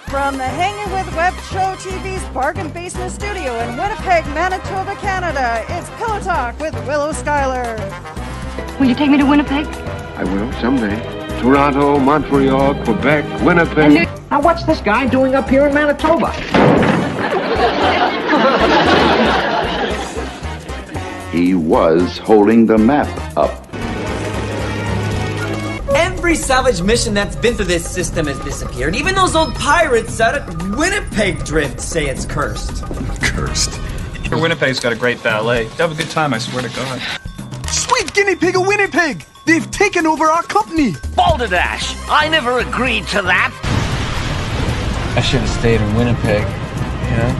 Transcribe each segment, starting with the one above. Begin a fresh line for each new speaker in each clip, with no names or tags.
From the Hanging with Web Show TV's Bargain Basement Studio in Winnipeg, Manitoba, Canada, it's Pillow Talk with Willow Schuyler.
Will you take me to Winnipeg?
I will, someday. Toronto, Montreal, Quebec, Winnipeg.
Now what's this guy doing up here in Manitoba?
He was holding the map up.
Every salvage mission that's been through this system has disappeared. Even those old pirates out at Winnipeg Drift say it's cursed.
Cursed. Winnipeg's got a great ballet. Have a good time, I swear to God.
Sweet guinea pig of Winnipeg! They've taken over our company!
Balderdash! I never agreed to that!
I should have stayed in Winnipeg, you know?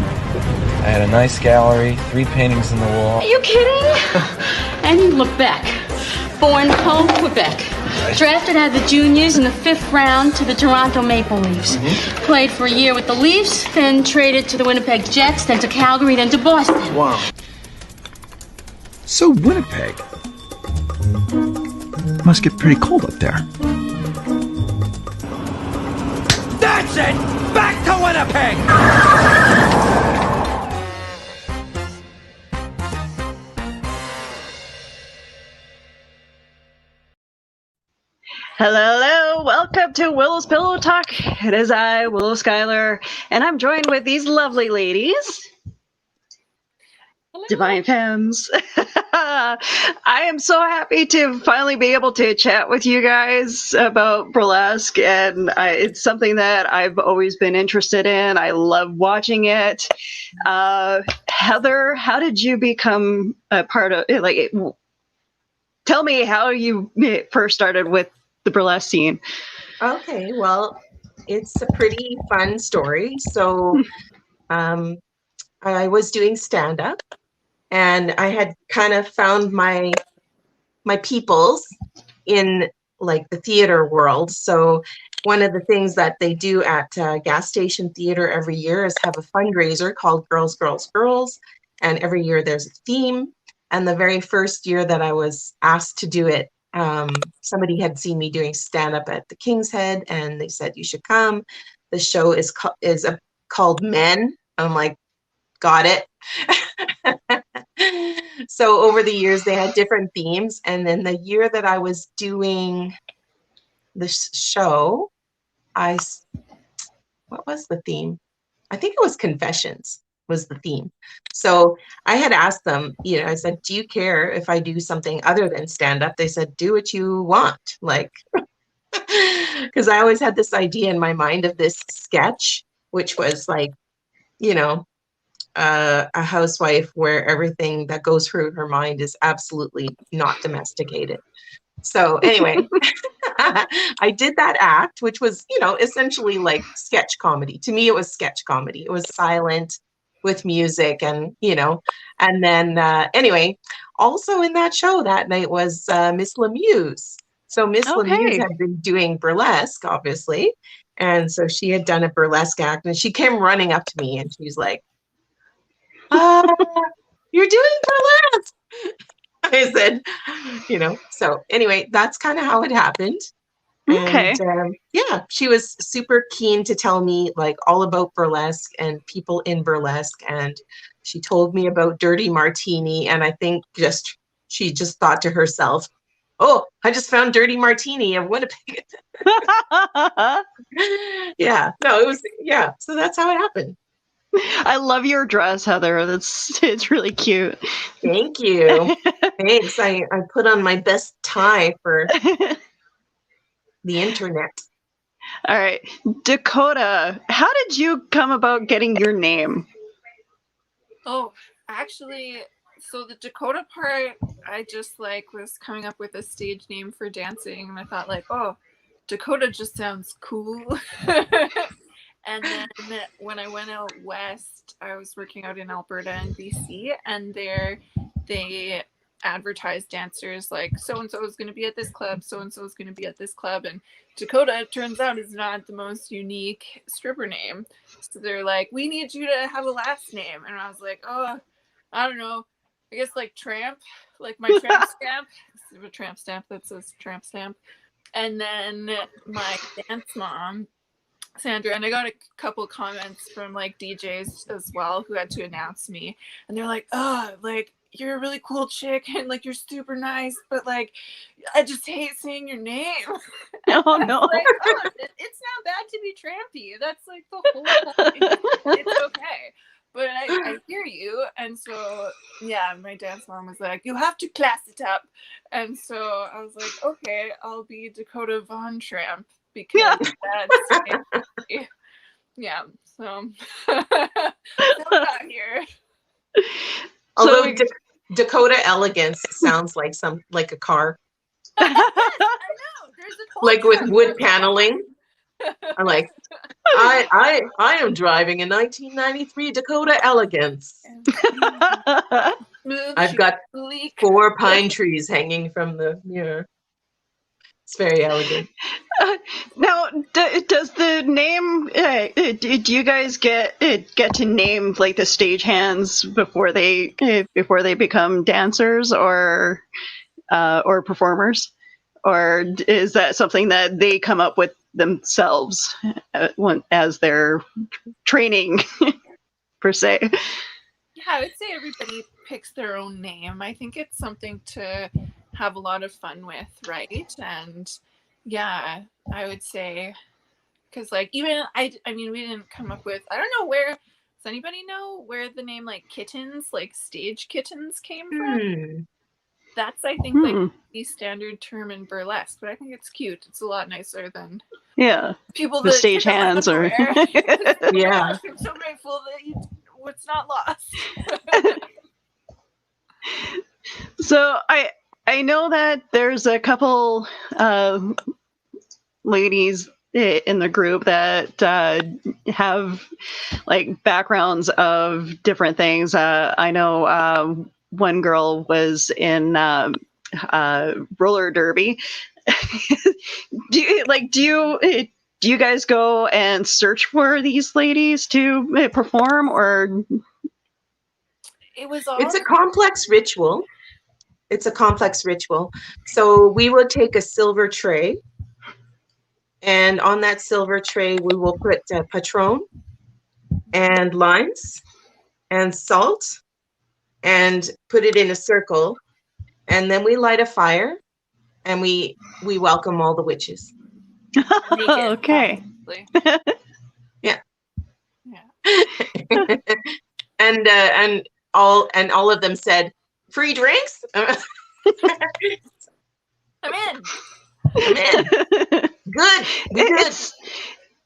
I had a nice gallery, 3 paintings in the wall.
Are you kidding? And you look back. Born home, Quebec. Drafted out of the juniors in the 5th round to the Toronto Maple Leafs. Played for a year with the Leafs, then traded to the Winnipeg Jets, then to Calgary, then to Boston.
Wow.
So Winnipeg must get pretty cold up there.
That's it! Back to Winnipeg!
Hello, welcome to Willow's Pillow Talk. It is I, Willow Schuyler, and I'm joined with these lovely ladies. Hello. Divine Femmes. I am so happy to finally be able to chat with you guys about burlesque, and it's something that I've always been interested in. I love watching it. Heather, how did you become a part of it? Tell me how you first started with the burlesque scene.
Okay, well, it's a pretty fun story. So I was doing stand-up, and I had kind of found my peoples in like the theater world. So one of the things that they do at Gas Station Theater every year is have a fundraiser called Girls, Girls, Girls. And every year there's a theme. And the very first year that I was asked to do it, somebody had seen me doing stand-up at the King's Head, and they said, you should come. The show is called Men. I'm like, got it. So over the years, they had different themes. And then the year that I was doing the show, what was the theme? I think it was Confessions was the theme. So I had asked them, I said, do you care if I do something other than stand up? They said, do what you want. Like, because I always had this idea in my mind of this sketch, which was like, a housewife where everything that goes through her mind is absolutely not domesticated. So anyway, I did that act, which was, essentially like sketch comedy. To me, it was sketch comedy. It was silent with music and then anyway, also in that show that night was Miss Lemieux. So Miss Lemieux had been doing burlesque, obviously. And so she had done a burlesque act, and she came running up to me and she's like, you're doing burlesque. I said, so anyway, that's kind of how it happened.
Okay.
And she was super keen to tell me like all about burlesque and people in burlesque. And she told me about Dirty Martini. And I think she just thought to herself, oh, I just found Dirty Martini of Winnipeg. So that's how it happened.
I love your dress, Heather. It's really cute.
Thank you. Thanks. I put on my best tie for the internet.
All right. Dakota, how did you come about getting your name?
Oh, actually, so the Dakota part, I just was coming up with a stage name for dancing, and I thought Dakota just sounds cool. And then when I went out west, I was working out in Alberta and BC, and there they advertised dancers like so-and-so is going to be at this club, so-and-so is going to be at this club, and Dakota, it turns out, is not the most unique stripper name. So they're like, we need you to have a last name. And I was like, oh, I don't know. I guess Tramp, like my tramp stamp. A tramp stamp that says tramp stamp. And then my dance mom Sandra, and I got a couple comments from like DJs as well who had to announce me, and they're like, "Oh, like you're a really cool chick, and like you're super nice, but like I just hate saying your name."
Oh no!
Like, oh, it's not bad to be trampy. That's like the whole point. It's okay. But I hear you, and so yeah, my dance mom was like, "You have to class it up," and so I was like, "Okay, I'll be Dakota Von Tramp." Because that's yeah, so out here.
Although Dakota Elegance sounds like a car.
Yes, I know. There's a
like with wood paneling. I'm like, I am driving a 1993 Dakota Elegance. I've got 4 pine trees hanging from the mirror. It's very elegant.
Now, does the name? Do you guys get to name like the stagehands before they become dancers or performers, or is that something that they come up with themselves as their training per se?
Yeah, I would say everybody picks their own name. I think it's something to have a lot of fun with, right? And yeah, I would say, because like even I mean, we didn't come up with, I don't know where, does anybody know where the name like kittens, like stage kittens came from? That's I think like the standard term in burlesque, but I think it's cute. It's a lot nicer than people
the
that
stage hands or
yeah. I'm so grateful that it's not lost.
So I know that there's a couple ladies in the group that have like backgrounds of different things. I know one girl was in roller derby. Do you guys go and search for these ladies to perform, or
it's a complex ritual. So we will take a silver tray, and on that silver tray we will put Patron and limes and salt and put it in a circle, and then we light a fire and we welcome all the witches.
Okay.
Yeah. and all of them said, "Free drinks?"
I'm in.
Good.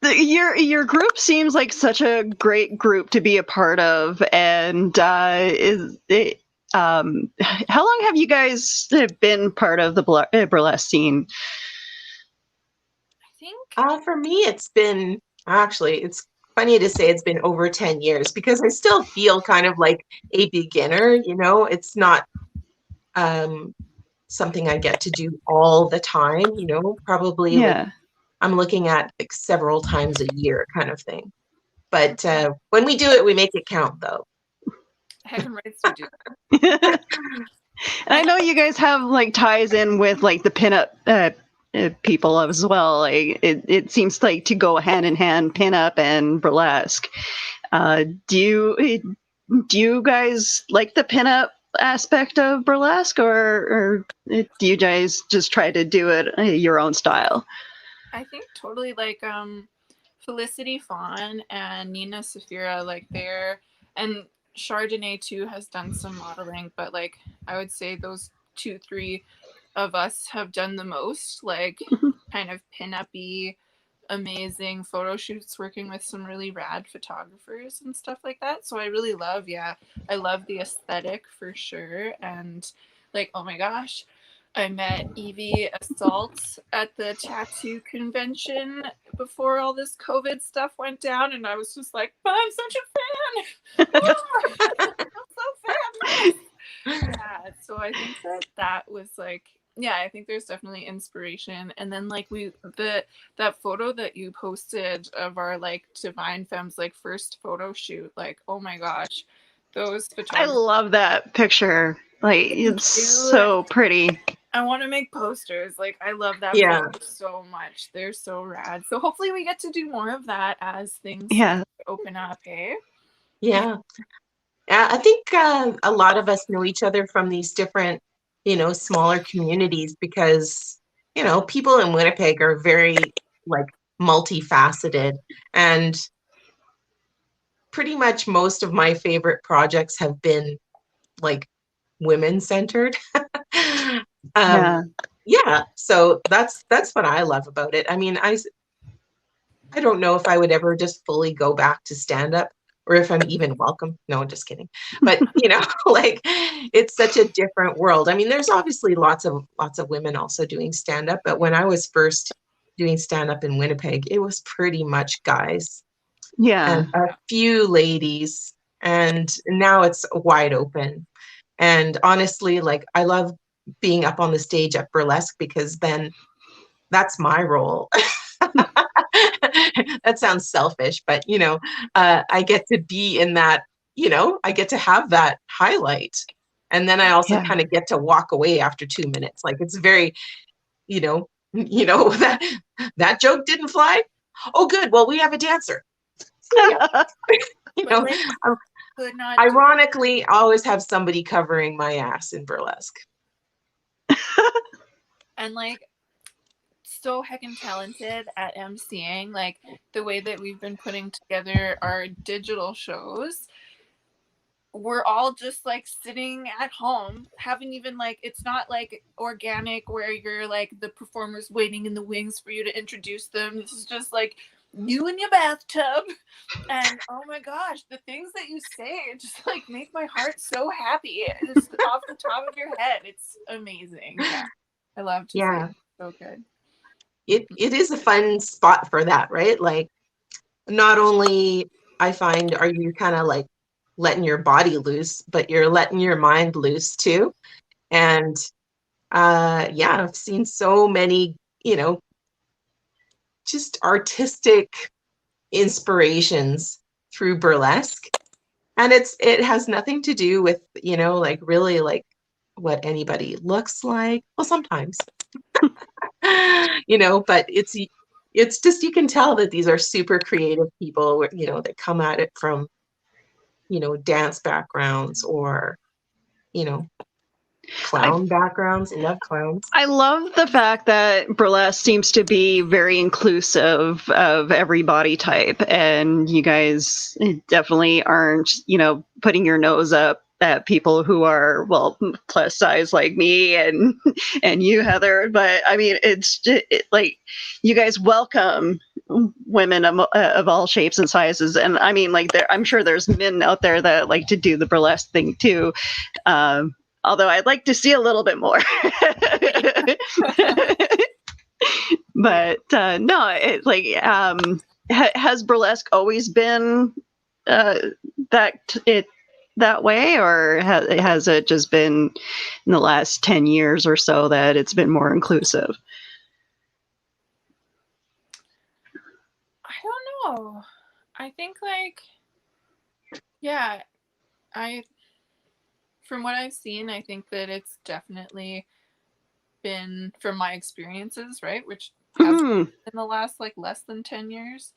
Your group seems like such a great group to be a part of, and how long have you guys been part of the burlesque scene?
I think
for me it's been, actually it's funny to say it's been over 10 years, because I still feel kind of like a beginner, you know. It's not something I get to do all the time, you know. Probably like, I'm looking at like several times a year kind of thing. But when we do it, we make it count, though.
Heck and rights we do.
I know you guys have like ties in with like the pinup people as well. Like, it seems like to go hand in hand, pinup and burlesque. Do you guys like the pinup aspect of burlesque, or do you guys just try to do it your own style?
I think totally, like Felicity Fawn and Nina Safira, like and Chardonnay too has done some modeling, but like I would say those 2-3 of us have done the most, like kind of pin-up-y, amazing photo shoots, working with some really rad photographers and stuff like that. So I really love, I love the aesthetic for sure. And like, oh my gosh, I met Evie Assault at the tattoo convention before all this COVID stuff went down, and I was just like, I'm such a fan. I'm so fan. Yeah, so I think that was like, yeah, I think there's definitely inspiration. And then like that photo that you posted of our like Divine Femmes like first photo shoot, like, oh my gosh, those photographers.
I love that picture. Like, it's so pretty.
I want to make posters. Like, I love that photo so much. They're so rad. So hopefully we get to do more of that as things open up, hey?
Yeah. I think a lot of us know each other from these different, smaller communities because, people in Winnipeg are very, like, multifaceted. And pretty much most of my favorite projects have been, like, women-centered. So that's what I love about it. I mean, I don't know if I would ever just fully go back to stand-up, or if I'm even welcome. No, I'm just kidding. But like, it's such a different world. I mean, there's obviously lots of women also doing stand-up, but when I was first doing stand-up in Winnipeg, it was pretty much guys.
Yeah.
And a few ladies, and now it's wide open. And honestly, like, I love being up on the stage at Burlesque because then that's my role. That sounds selfish, but I get to be in that, I get to have that highlight. And then I also kind of get to walk away after 2 minutes. Like, it's very, that joke didn't fly. Oh, good. Well, we have a dancer. Ironically, I always have somebody covering my ass in Burlesque.
And like, so heckin' talented at emceeing, like the way that we've been putting together our digital shows. We're all just like sitting at home, haven't even like, it's not like organic where you're like the performers waiting in the wings for you to introduce them. This is just like you in your bathtub, and oh my gosh, the things that you say just like make my heart so happy. It's off the top of your head. It's amazing. Yeah, I love to see it. So good.
It is a fun spot for that, right? Like, not only I find are you kind of like letting your body loose, but you're letting your mind loose too. And I've seen so many, just artistic inspirations through Burlesque. And it has nothing to do with, like really like what anybody looks like. Well, sometimes. But it's just, you can tell that these are super creative people, that come at it from, dance backgrounds or, clown backgrounds. I love clowns.
I love the fact that Burlesque seems to be very inclusive of every body type, and you guys definitely aren't, putting your nose up at people who are, well, plus size like me and you, Heather. But I mean, it's just, like, you guys welcome women of all shapes and sizes. And I mean, like, I'm sure there's men out there that like to do the burlesque thing too. Although I'd like to see a little bit more. But no, it's like, has burlesque always been that way, or has it just been in the last 10 years or so that it's been more inclusive?
I don't know. I think like, from what I've seen, I think that it's definitely been, from my experiences, right, which has been in the last like less than 10 years,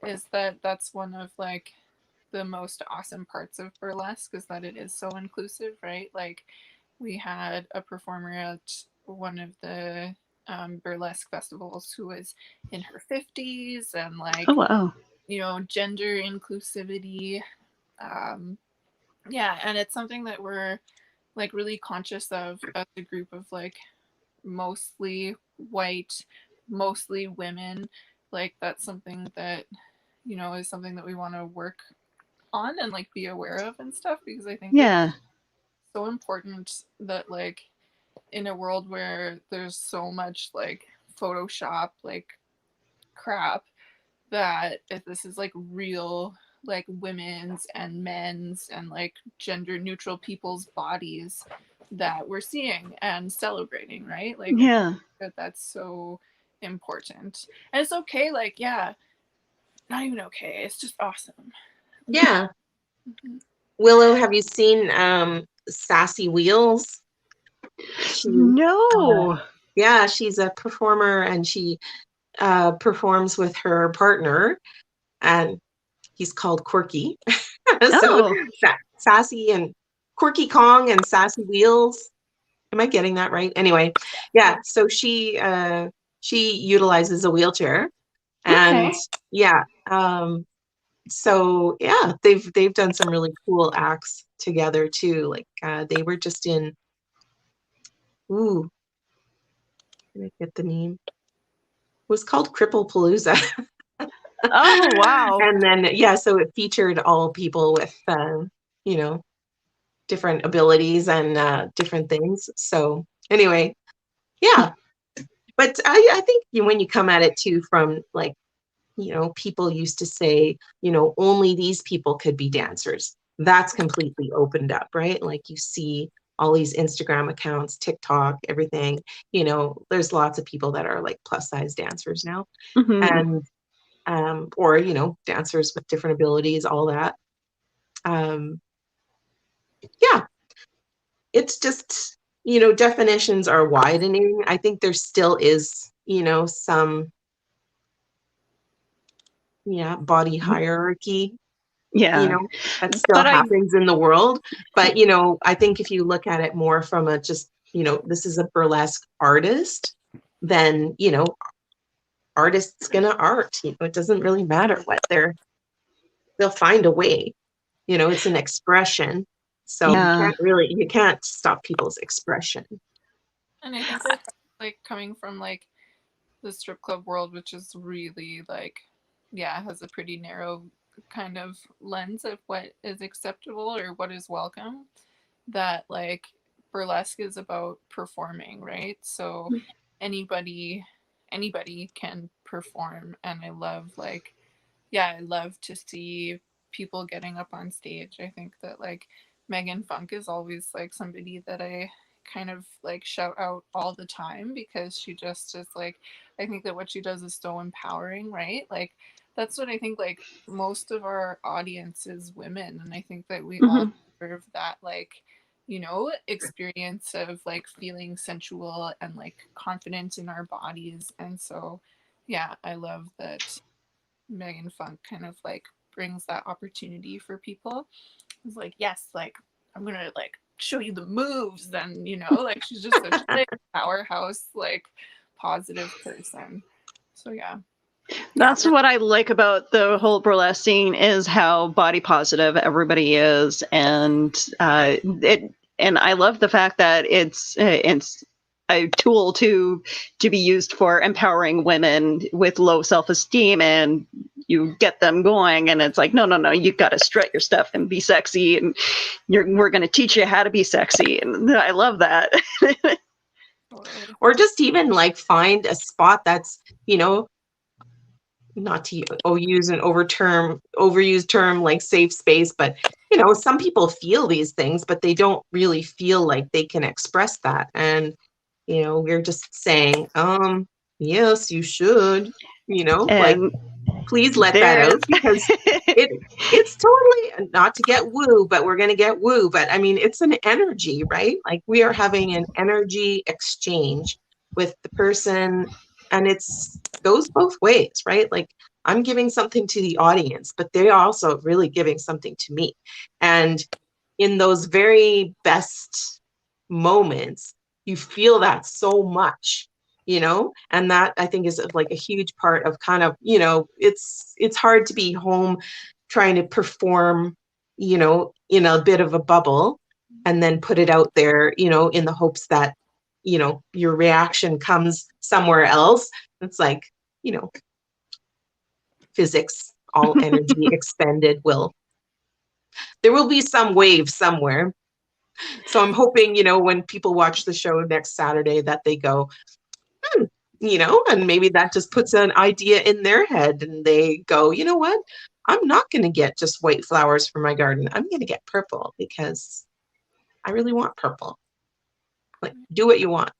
is that's one of like the most awesome parts of burlesque, is that it is so inclusive, right? Like, we had a performer at one of the burlesque festivals who was in her 50s, and like,
oh wow,
gender inclusivity. And it's something that we're like really conscious of as a group of like mostly white, mostly women. Like, that's something that is something that we want to work on and like be aware of and stuff, because I think it's so important that like in a world where there's so much like Photoshop like crap, that if this is like real like women's and men's and like gender neutral people's bodies that we're seeing and celebrating, right? Like, that's so important. And it's okay, like, not even okay, it's just awesome.
Willow, have you seen Sassy Wheels?
No.
Yeah, she's a performer, and she performs with her partner, and he's called Quirky. So Sassy and Quirky Kong and Sassy Wheels. Am I getting that right? Anyway, yeah. So she utilizes a wheelchair, and so yeah, they've done some really cool acts together too. Like they were just in. Ooh, can I get the name? It was called Cripple Palooza.
Oh, wow.
And then, yeah, so it featured all people with, different abilities and different things. So anyway, yeah. But I think when you come at it too from like, people used to say, only these people could be dancers. That's completely opened up, right? Like you see all these Instagram accounts, TikTok, everything, there's lots of people that are like plus size dancers now.
Mm-hmm.
And or dancers with different abilities, all that. Yeah, it's just definitions are widening. I think there still is some body hierarchy that still happens in the world, but I think if you look at it more from a just this is a burlesque artist, then artists gonna art. It doesn't really matter what they'll find a way. It's an expression. So you can't stop people's expression.
And I think like coming from like the strip club world, which is really like, has a pretty narrow kind of lens of what is acceptable or what is welcome, that like burlesque is about performing, right? So anybody can perform, and I love to see people getting up on stage. I think that like Megan Funk is always like somebody that I kind of like shout out all the time, because she just is like, I think that what she does is so empowering, right? Like that's what I think, like most of our audience is women, and I think that we all deserve that like experience of like feeling sensual and like confident in our bodies. And so I love that Megan Funk kind of like brings that opportunity for people. It's like, yes, like I'm gonna like show you the moves, and like she's just such a powerhouse, like positive person. So
that's what I like about the whole burlesque scene, is how body positive everybody is, and and I love the fact that it's a tool to be used for empowering women with low self-esteem, and you get them going, and it's like, no, you got to strut your stuff and be sexy, and we're going to teach you how to be sexy, and I love that.
Or just even like find a spot that's not to use an overused term like safe space, but some people feel these things, but they don't really feel like they can express that. And we're just saying, yes, you should, like, please let that out, because it's totally not to get woo, but we're going to get woo. But I mean, it's an energy, right? Like we are having an energy exchange with the person, and it's goes both ways, right? Like I'm giving something to the audience, but they're also really giving something to me. And in those very best moments, you feel that so much, and that I think is like a huge part of kind of, it's hard to be home trying to perform, in a bit of a bubble, and then put it out there, in the hopes that, your reaction comes somewhere else. It's like, physics, all energy expended there will be some wave somewhere. So I'm hoping, when people watch the show next Saturday, that they go, and maybe that just puts an idea in their head, and they go, you know what? I'm not going to get just white flowers for my garden. I'm going to get purple, because I really want purple. Like, do what you want.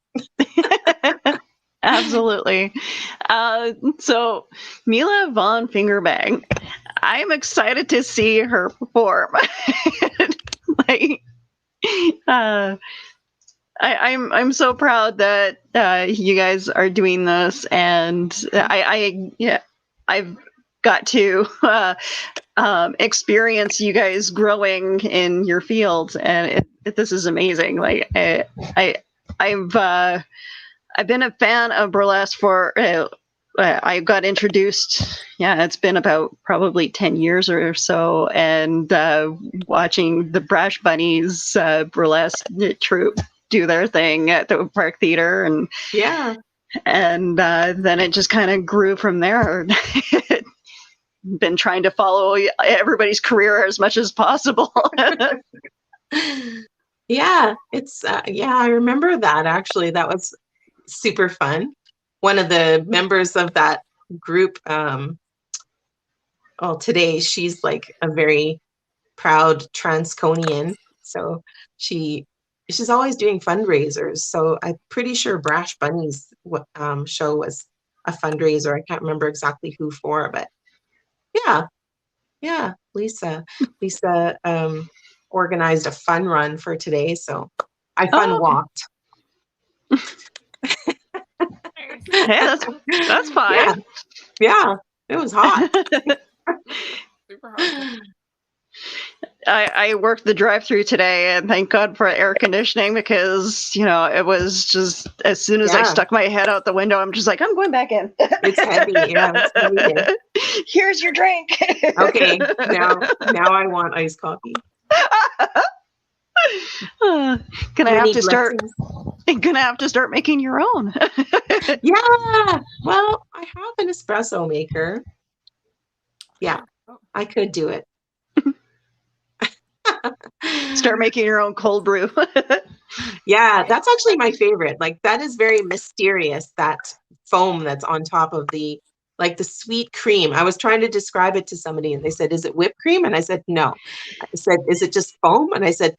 Absolutely. So Mila von Fingerbang, I'm excited to see her perform. I'm so proud that you guys are doing this, and I've got to experience you guys growing in your field, and this is amazing. Like I've been a fan of burlesque for. I got introduced. Yeah, it's been about probably 10 years or so, and watching the Brash Bunnies burlesque troupe do their thing at the Park Theater, and then it just kind of grew from there. Been trying to follow everybody's career as much as possible.
Yeah, it's I remember that actually. That was super fun. One of the members of that group, today she's like a very proud Transconian, so she's always doing fundraisers. So I'm pretty sure Brash Bunnies show was a fundraiser. I can't remember exactly who for, but yeah, Lisa organized a fun run for today, so I fun walked.
Yeah, that's fine.
Yeah, it was hot.
Super hot.
I worked the drive-through today, and thank God for air conditioning, because it was just as soon as I stuck my head out the window, I'm just like, I'm going back in.
It's heavy. Yeah, it's heavy.
Here's your drink.
Okay, now I want iced coffee.
Gonna have to start making your own.
Yeah. Well, I have an espresso maker. Yeah, I could do it.
Start making your own cold brew.
Yeah, that's actually my favorite. Like, that is very mysterious, that foam that's on top of the sweet cream. I was trying to describe it to somebody, and they said, is it whipped cream? And I said, no. I said, is it just foam? And I said,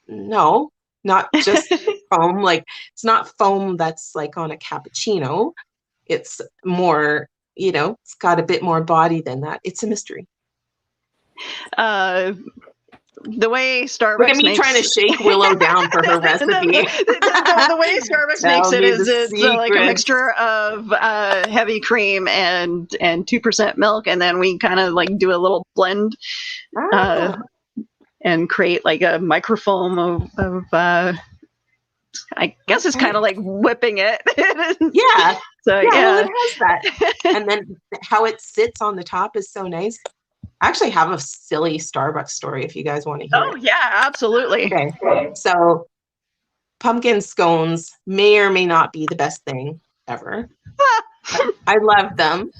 no, not just foam. Like, it's not foam that's like on a cappuccino. It's more, it's got a bit more body than that. It's a mystery.
The way Starbucks
Look at me trying to shake Willow down for her recipe.
the way Starbucks makes it is it's like a mixture of heavy cream and 2% milk, and then we kind of like do a little blend and create like a microfoam of I guess it's kind of like whipping it.
Yeah.
So
well, it has that. And then how it sits on the top is so nice. I actually have a silly Starbucks story if you guys want to hear it.
Oh, yeah, absolutely.
Okay. So pumpkin scones may or may not be the best thing ever. I love them.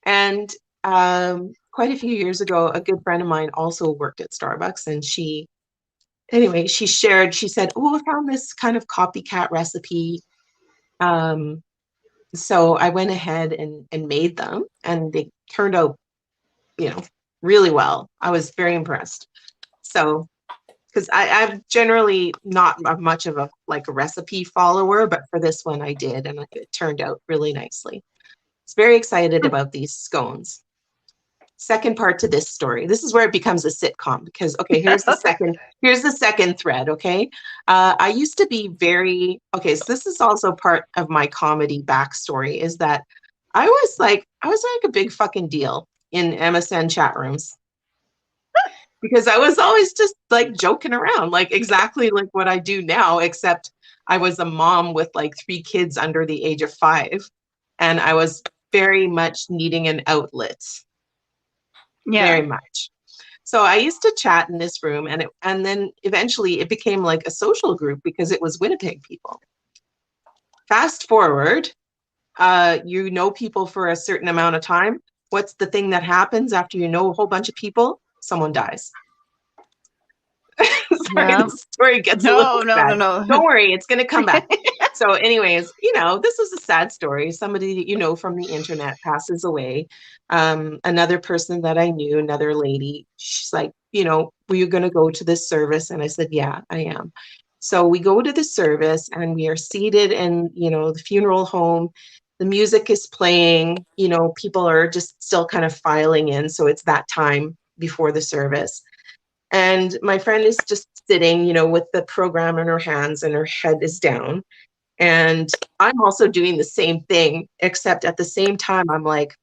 And quite a few years ago, a good friend of mine also worked at Starbucks, and she said, oh, I found this kind of copycat recipe. So I went ahead and made them, and they turned out really well. I was very impressed. So, because I'm generally not much of a recipe follower, but for this one I did, and it turned out really nicely. I was very excited about these scones. Second part to this story. This is where it becomes a sitcom, because here's the second thread. Okay. I used to be so this is also part of my comedy backstory, is that I was like a big fucking deal in MSN chat rooms, because I was always just like joking around, like exactly like what I do now, except I was a mom with like 3 kids under the age of 5, and I was very much needing an outlet. Yeah. Very much. So I used to chat in this room, and then eventually it became like a social group because it was Winnipeg people. Fast forward, people for a certain amount of time. What's the thing that happens after you know a whole bunch of people? Someone dies. Sorry, the story gets a little sad. No. Don't worry, it's going to come back. So anyways, this is a sad story. Somebody that from the internet passes away. Another person that I knew, another lady, she's like, were you going to go to this service? And I said, yeah, I am. So we go to the service, and we are seated in, the funeral home. The music is playing, people are just still kind of filing in. So it's that time before the service. And my friend is just sitting, with the program in her hands and her head is down. And I'm also doing the same thing, except at the same time, I'm like,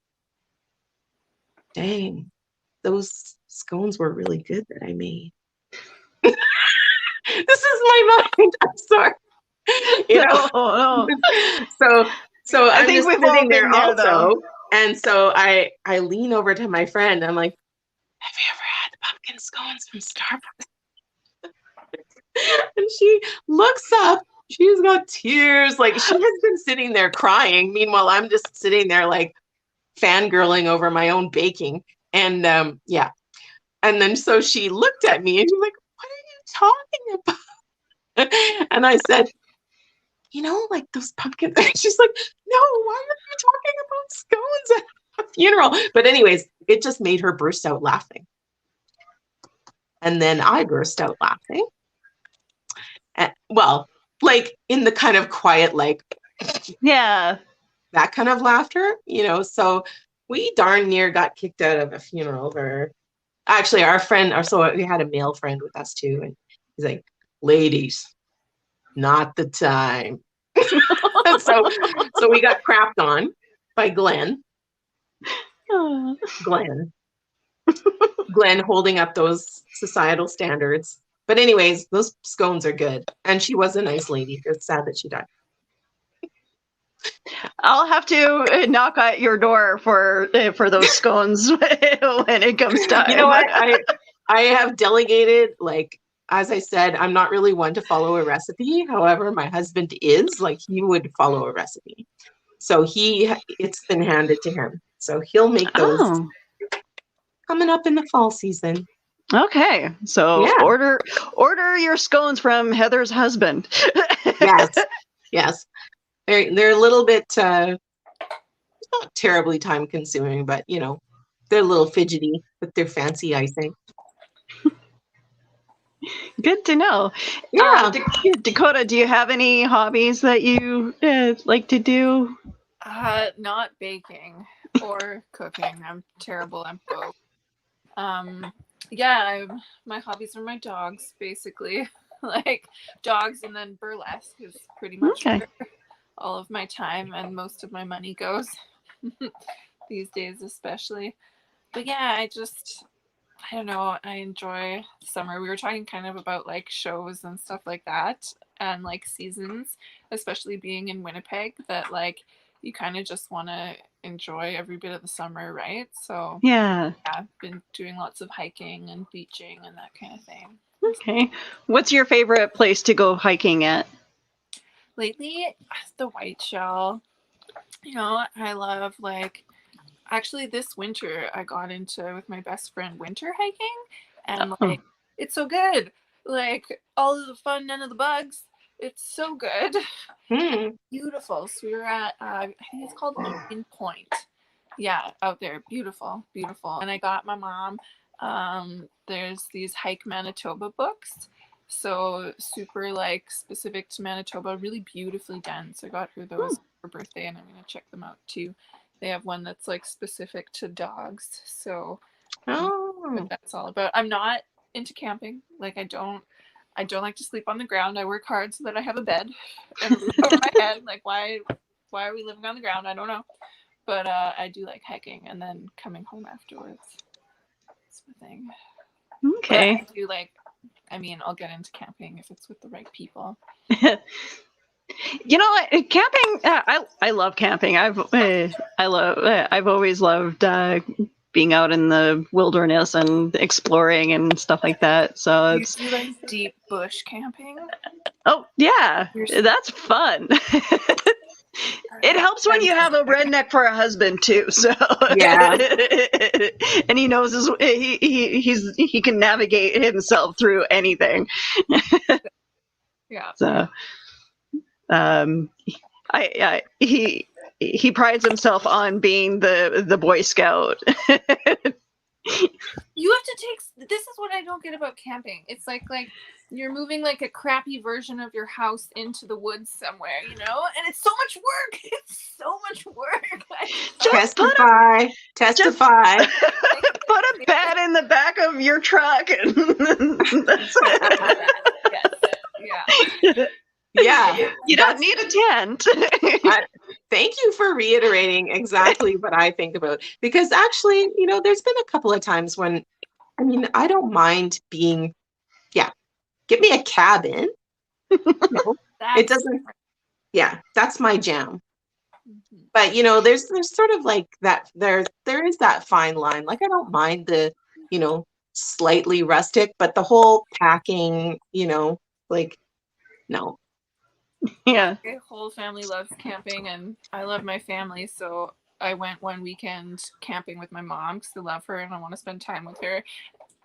dang, those scones were really good that I made. This is my mind. I'm sorry.
No.
So I'm
think
just
we've all
sitting
been
there
there,
also.
though.
And so I lean over to my friend. I'm like, have you ever had pumpkin scones from Starbucks? And she looks up. She's got tears. Like, she has been sitting there crying. Meanwhile, I'm just sitting there like fangirling over my own baking. And yeah. And then so she looked at me and she's like, what are you talking about? And I said, like those pumpkins. She's like, no, why are you talking about scones at a funeral? But anyways, it just made her burst out laughing. And then I burst out laughing. And, well, like in the kind of quiet, like,
yeah,
that kind of laughter, so we darn near got kicked out of a funeral where actually so we had a male friend with us too. And he's like, ladies, not the time. so we got crapped on by Glenn holding up those societal standards. But anyways, those scones are good. And she was a nice lady. It's sad that she died.
I'll have to knock at your door for those scones when it comes time.
You know what? I have delegated, like, as I said, I'm not really one to follow a recipe. However, my husband is, like, he would follow a recipe. So it's been handed to him. So he'll make those coming up in the fall season.
Okay. So
yeah.
order your scones from Heather's husband.
Yes. They're a little bit not terribly time consuming, but they're a little fidgety with their fancy icing.
Good to know.
Yeah.
Dakota, do you have any hobbies that you like to do?
Not baking or cooking. I'm terrible at both. My hobbies are my dogs, basically. Like dogs, and then burlesque is pretty much where all of my time and most of my money goes these days, especially. But yeah, I don't know, I enjoy summer. We were talking kind of about like shows and stuff like that, and like seasons, especially being in Winnipeg, that like you kind of just want to enjoy every bit of the summer, right? So
yeah,
I've been doing lots of hiking and beaching and that kind of thing.
Okay. What's your favorite place to go hiking at?
Lately, the Whiteshell. I love, like, actually this winter I got into with my best friend winter hiking, and like it's so good. Like all of the fun, none of the bugs. It's so good. Beautiful. So we were at I think it's called Indian Point. Yeah, out there. Beautiful. And I got my mom there's these Hike Manitoba books. So super like specific to Manitoba, really beautifully done. So I got her those for her birthday, and I'm gonna check them out too. They have one that's like specific to dogs. So what that's all about. I'm not into camping. Like I don't like to sleep on the ground. I work hard so that I have a bed and a roof over my head. Like why are we living on the ground? I don't know. But I do like hiking and then coming home afterwards. That's my thing.
Okay.
But I do like, I'll get into camping if it's with the right people.
You know what? Camping. I love camping. I've always loved being out in the wilderness and exploring and stuff like that. So
you do like deep bush camping?
Oh yeah, that's fun. It helps when you have a redneck for a husband too. So
yeah,
and he knows he can navigate himself through anything.
Yeah.
So, he prides himself on being the Boy Scout.
You have to take. This is what I don't get about camping. It's like you're moving like a crappy version of your house into the woods somewhere, and it's so much work. It's so much work.
Testify.
Put a bed in the back of your truck, and that's it.
Yeah.
Yeah.
You don't need a tent.
Thank you for reiterating exactly what I think about. Because actually, there's been a couple of times when, I don't mind being, get me a cabin. It doesn't, that's my jam. But there's sort of like that, there is that fine line. Like I don't mind the, slightly rustic, but the whole packing, like, no.
Yeah.
My whole family loves camping, and I love my family, so I went one weekend camping with my mom because I love her and I want to spend time with her.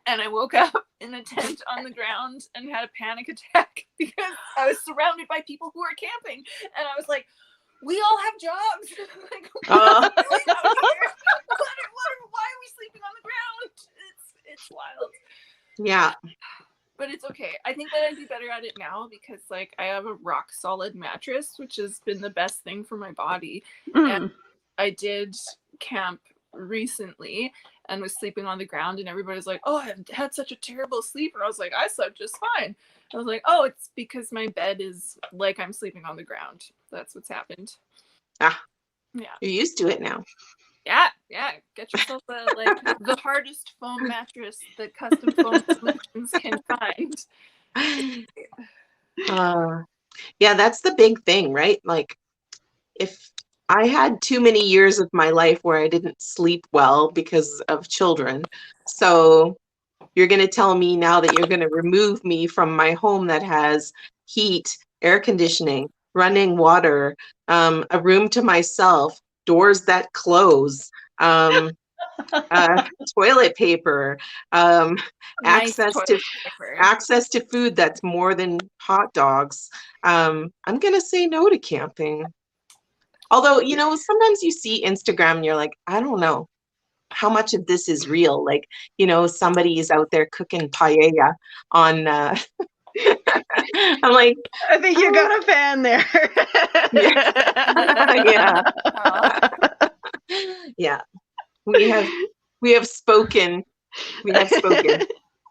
And I woke up in a tent on the ground and had a panic attack because I was surrounded by people who were camping, and I was like, "We all have jobs. Like, what are we doing out here? Why are we sleeping on the ground? It's wild."
Yeah.
But it's okay. I think that I'd be better at it now because, like, I have a rock solid mattress, which has been the best thing for my body. And I did camp recently and was sleeping on the ground, and everybody's like, "Oh, I've had such a terrible sleep." And I was like, "I slept just fine." I was like, "Oh, it's because my bed is like I'm sleeping on the ground. That's what's happened."
Ah.
Yeah.
You're used to it now.
Yeah. Get yourself the hardest foam mattress that Custom Foam Solutions can find.
Yeah, that's the big thing, right? Like, if I had too many years of my life where I didn't sleep well because of children, so you're going to tell me now that you're going to remove me from my home that has heat, air conditioning, running water, a room to myself, doors that close, toilet paper, access to food that's more than hot dogs. I'm gonna say no to camping. Although, sometimes you see Instagram and you're like, I don't know how much of this is real. Like, somebody is out there cooking paella on I'm like,
I think you got a fan there.
Yeah. We have spoken.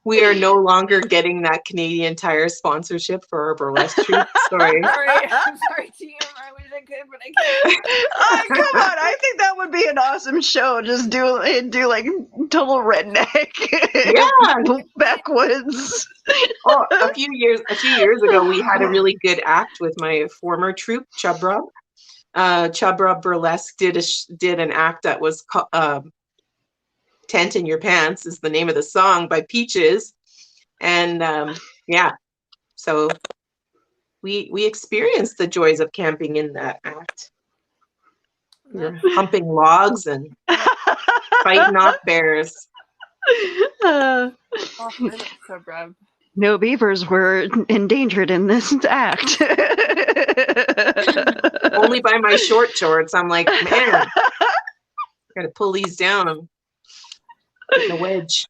We are no longer getting that Canadian Tire sponsorship for our burlesque troupe. Sorry.
I'm sorry, team. I wish I could, but I can't.
Oh, come on. I think that would be an awesome show. Just do like total redneck.
Yeah.
Backwoods.
Oh, a few years ago, we had a really good act with my former troupe, Chub Rub. Chub Rub Burlesque did an act that was called Tent in Your Pants is the name of the song by Peaches. And so we experienced the joys of camping in that act. We were humping logs and fighting off bears.
No beavers were endangered in this act.
Only by my shorts. I'm like, man, gotta pull these down. I'm getting a wedge.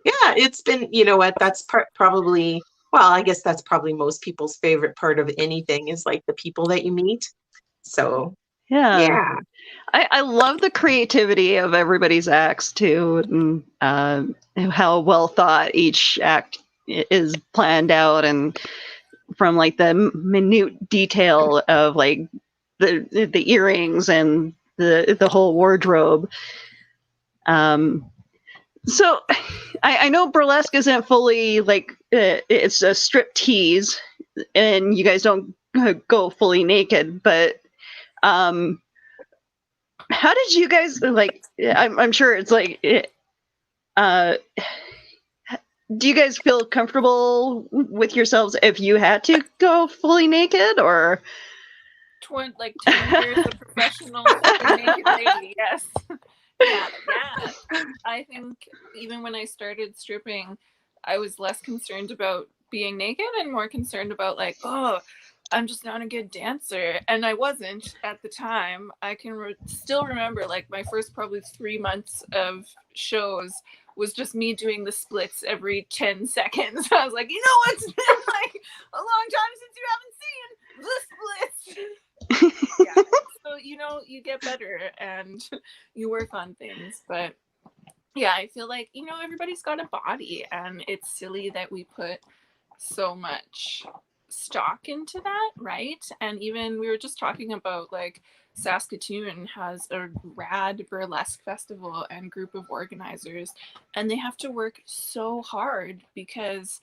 Yeah, it's been, what, that's probably, well, I guess that's probably most people's favorite part of anything is like the people that you meet. So yeah.
I love the creativity of everybody's acts too, and how well thought each act is planned out, and from like the minute detail of like the earrings and the whole wardrobe. So I know burlesque isn't fully like it's a strip tease, and you guys don't go fully naked, but how did you guys like? I'm sure it's like. Do you guys feel comfortable with yourselves if you had to go fully naked, or?
10 years of professional naked lady, yes. Yeah. I think even when I started stripping, I was less concerned about being naked and more concerned about like, oh, I'm just not a good dancer. And I wasn't at the time. I can still remember like my first probably 3 months of shows was just me doing the splits every 10 seconds. I was like, it's been like a long time since you haven't seen the splits. Yeah. So, you get better and you work on things. But yeah, I feel like, everybody's got a body, and it's silly that we put so much stock into that, right? And even we were just talking about, like, Saskatoon has a rad burlesque festival and group of organizers, and they have to work so hard because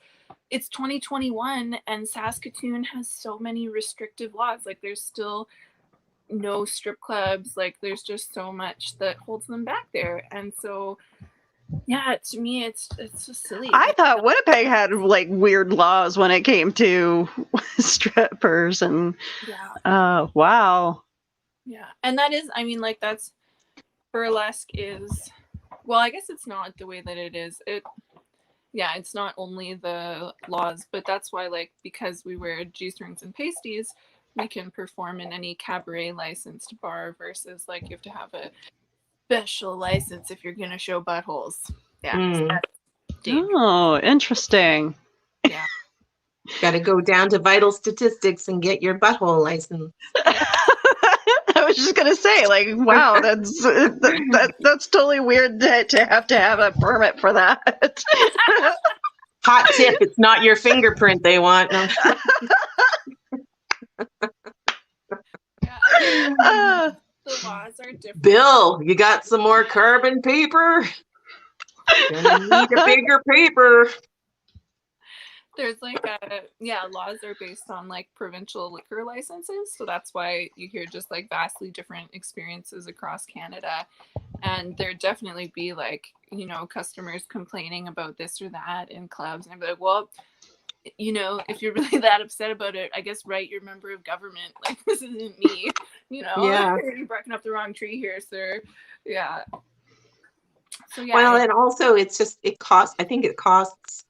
it's 2021 and Saskatoon has so many restrictive laws. Like, there's still no strip clubs, like there's just so much that holds them back there. And so yeah, to me it's just silly.
I thought Winnipeg had like weird laws when it came to strippers and wow.
Yeah. And that is, like, that's burlesque is, well, I guess it's not the way that it is. It's not only the laws, but that's why, like, because we wear G-strings and pasties, we can perform in any cabaret licensed bar versus, like, you have to have a special license if you're going to show buttholes. Yeah.
Oh, interesting.
Yeah.
Got to go down to Vital Statistics and get your butthole license.
I was just gonna say, like, wow, that's totally weird to have a permit for that.
Hot tip: it's not your fingerprint they want. No.
The laws are different.
Bill, you got some more carbon paper? Gonna need a bigger paper.
There's like laws are based on like provincial liquor licenses, so that's why you hear just like vastly different experiences across Canada. And there'd definitely be like, customers complaining about this or that in clubs, and I'd be like, well, if you're really that upset about it, I guess write your member of government. Like, this isn't me,
Yeah.
You're barking up the wrong tree here, sir. Yeah. So yeah.
Well, and also it costs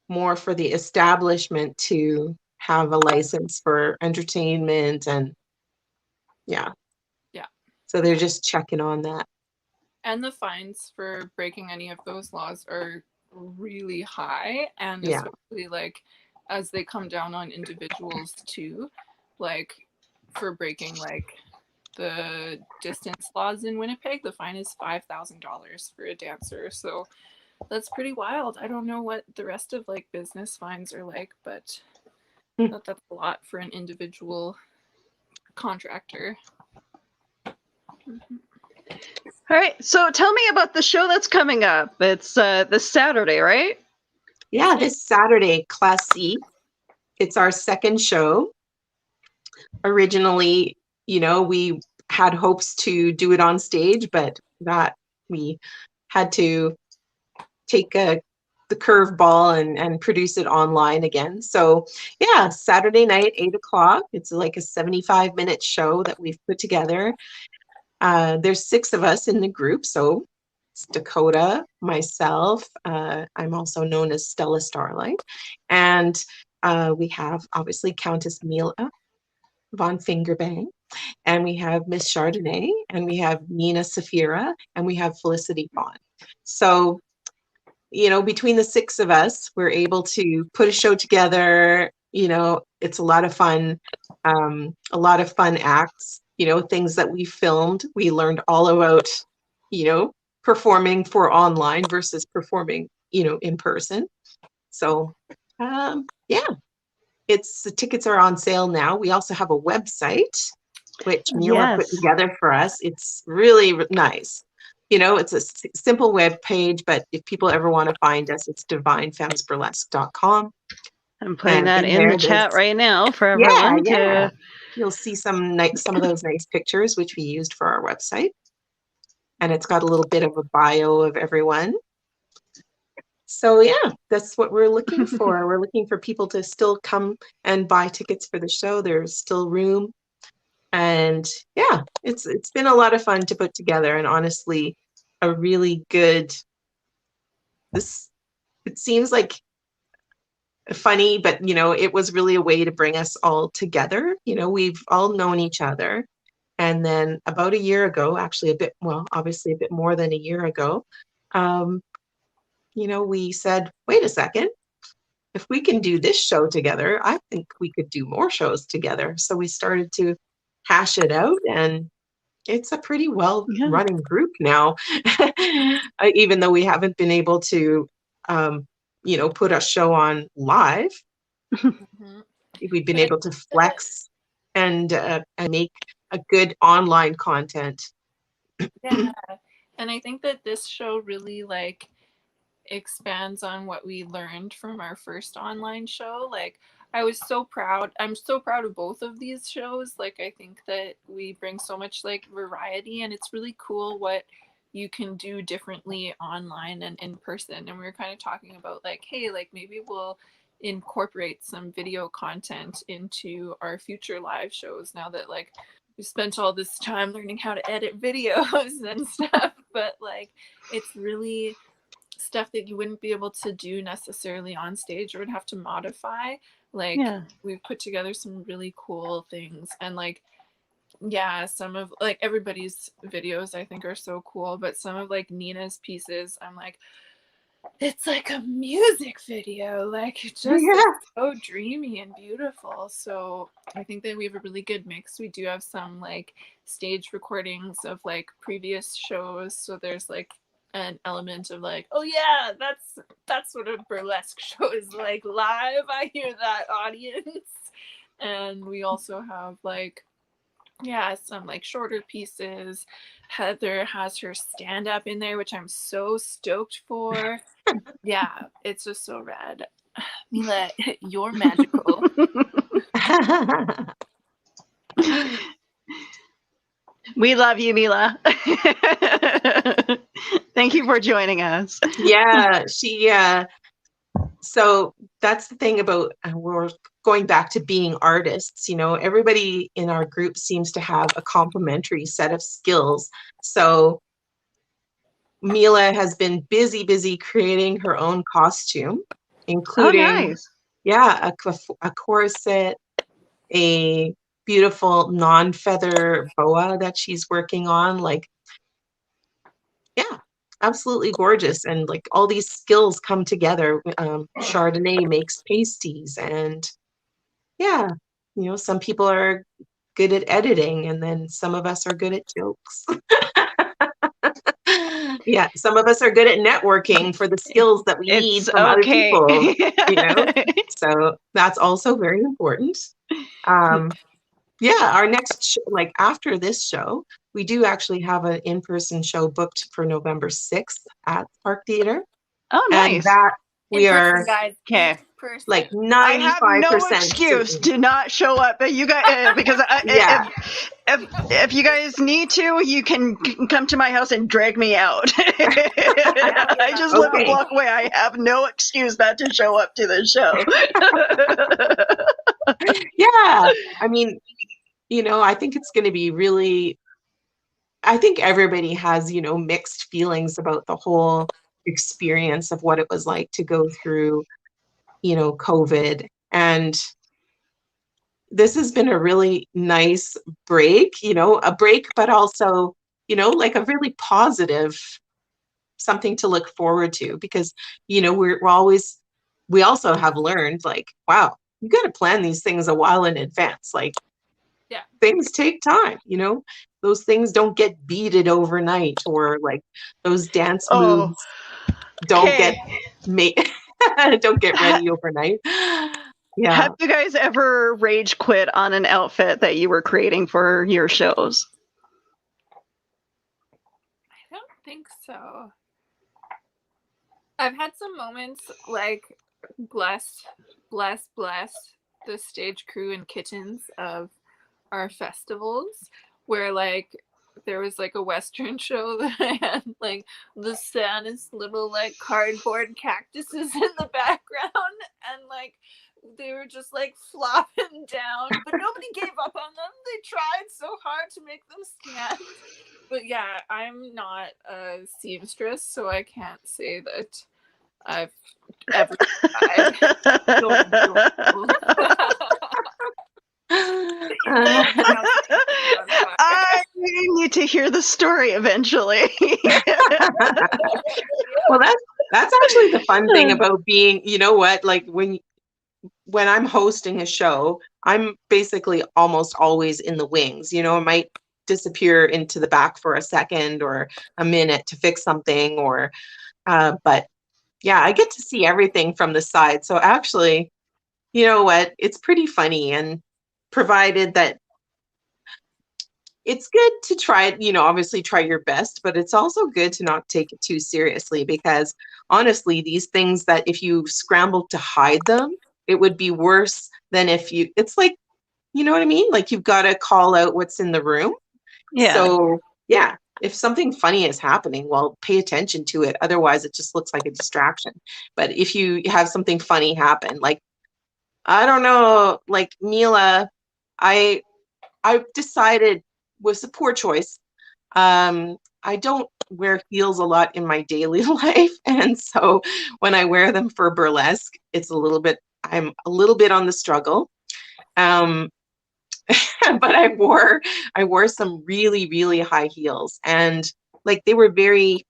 more for the establishment to have a license for entertainment, and yeah. So they're just checking on that.
And the fines for breaking any of those laws are really high, and especially like as they come down on individuals too, like for breaking like the distance laws in Winnipeg, the fine is $5,000 for a dancer. So that's pretty wild. I don't know what the rest of like business fines are like, but that's a lot for an individual contractor.
Mm-hmm. All right, so tell me about the show that's coming up. It's this Saturday, right?
Yeah, this Saturday, Classique. It's our second show. Originally, we had hopes to do it on stage, but that we had to take the curveball and produce it online again. So yeah, Saturday night, 8:00. It's like a 75-minute show that we've put together. There's 6 of us in the group. So it's Dakota, myself. I'm also known as Stella Starlight. And we have obviously Countess Mila von Fingerbang. And we have Miss Chardonnay. And we have Nina Safira. And we have Felicity Vaughn. So, between the 6 of us, we're able to put a show together. It's a lot of fun. A lot of fun acts. Things that we filmed. We learned all about, performing for online versus performing, in person. So, the tickets are on sale now. We also have a website, which Mila put together for us. It's really nice. It's a simple web page, but if people ever want to find us, it's divinefemmesburlesque.com.
I'm putting that in the chat right now for everyone to.
You'll see some of those nice pictures, which we used for our website. And it's got a little bit of a bio of everyone. So yeah, that's what we're looking for. We're looking for people to still come and buy tickets for the show. There's still room. And yeah, it's been a lot of fun to put together, and honestly, a really good, it seems like funny, but it was really a way to bring us all together. We've all known each other, and then about a year ago, actually obviously a bit more than a year ago, we said, wait a second, if we can do this show together, I think we could do more shows together. So we started to hash it out, and it's a pretty well running group now. Even though we haven't been able to put a show on live, we've been able to flex and make a good online content.
Yeah, and I think that this show really like expands on what we learned from our first online show. Like, I was so proud. I'm so proud of both of these shows. Like, I think that we bring so much like variety, and it's really cool what you can do differently online and in person. And we were kind of talking about like, hey, like maybe we'll incorporate some video content into our future live shows now that like we spent all this time learning how to edit videos and stuff. But like, it's really stuff that you wouldn't be able to do necessarily on stage or would have to modify. Like, we've put together some really cool things, and like, yeah, some of like everybody's videos I think are so cool, but some of like Nina's pieces, I'm like, it's like a music video, like it just is so dreamy and beautiful. So I think that we have a really good mix. We do have some like stage recordings of like previous shows, so there's like an element of like, oh yeah, that's what a burlesque show is like live. I hear that audience. And we also have like, yeah, some like shorter pieces. Heather has her stand up in there, which I'm so stoked for. Yeah, it's just so rad. Mila, you're magical.
We love you, Mila. Thank you for joining us.
Yeah, so that's the thing about, we're going back to being artists, everybody in our group seems to have a complementary set of skills. So Mila has been busy creating her own costume, including a corset, a beautiful non-feather boa that she's working on. Like, yeah, absolutely gorgeous. And like all these skills come together. Chardonnay makes pasties, and yeah, some people are good at editing, and then some of us are good at jokes. Yeah, some of us are good at networking for the skills that we need from other people, so that's also very important. Yeah, our next like after this show, we do actually have an in-person show booked for November 6th at Park Theater.
Oh, nice.
And that we are
okay.
Like 95%.
I have no excuse to not show up, but you guys, because if you guys need to, you can come to my house and drag me out. I just live a block away. I have no excuse not to show up to the show.
Yeah, I mean, I think it's going to be really. I think everybody has, mixed feelings about the whole experience of what it was like to go through COVID. And this has been a really nice break, a break, but also, like a really positive, something to look forward to, because, we also have learned like, wow, you got to plan these things a while in advance. Like, things take time, those things don't get beaded overnight, or like those dance moves don't get made. Don't get ready overnight. Yeah.
Have you guys ever rage quit on an outfit that you were creating for your shows?
I don't think so. I've had some moments like bless the stage crew and kittens of our festivals, where like there was like a Western show that I had like the saddest little like cardboard cactuses in the background, and like they were just like flopping down, but nobody gave up on them. They tried so hard to make them stand. But yeah, I'm not a seamstress, so I can't say that I've ever tried.
I need to hear the story eventually.
Well, that's actually the fun thing about being, like when when I'm hosting a show, I'm basically almost always in the wings. You know, I might disappear into the back for a second or a minute to fix something, or but yeah, I get to see everything from the side. So actually, you know what? It's pretty funny, and provided that it's good to try, you know, obviously try your best, but it's also good to not take it too seriously, because honestly, these things that if you scrambled to hide them, it would be worse than if you, it's like, you know what I mean? Like you've got to call out what's in the room.
Yeah.
So yeah, if something funny is happening, well, pay attention to it. Otherwise, it just looks like a distraction. But if you have something funny happen, like, I don't know, like Mila, I decided, was a poor choice. I don't wear heels a lot in my daily life. And so when I wear them for burlesque, I'm a little bit on the struggle. But I wore some really, really high heels, and like they were very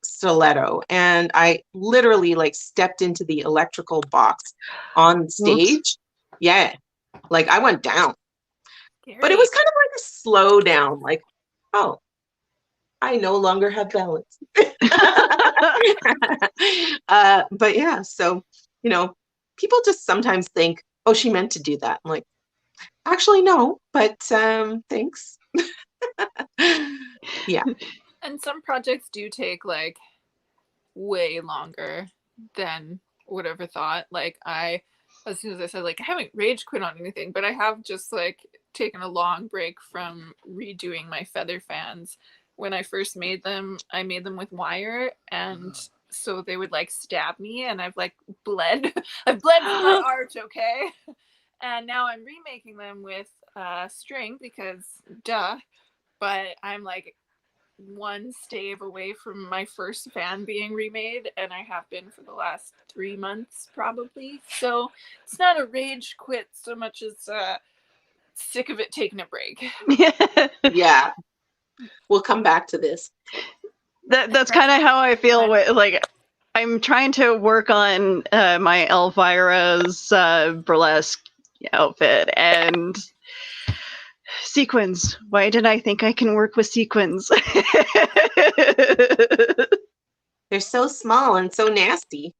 stiletto, and I literally like stepped into the electrical box on stage.
Oops.
Yeah. Like I went down.
Scary.
But it was kind of like a slow down, like, oh, I no longer have balance. But yeah, so, you know, people just sometimes think, oh, she meant to do that. I'm like, actually, no, but thanks. Yeah.
And some projects do take like way longer than would ever thought. Like as soon as I said, like, I haven't rage quit on anything, but I have just like taken a long break from redoing my feather fans. When I first made them, I made them with wire, and so they would like stab me, and I've like bled. I've bled from my art, okay? And now I'm remaking them with string because duh. But I'm like one stave away from my first fan being remade, and I have been for the last 3 months probably. So it's not a rage quit so much as sick of it taking a break.
Yeah. We'll come back to this.
That's kind of how I feel with, like, I'm trying to work on my Elvira's burlesque outfit, and sequins. Why did I think I can work with sequins?
They're so small and so nasty.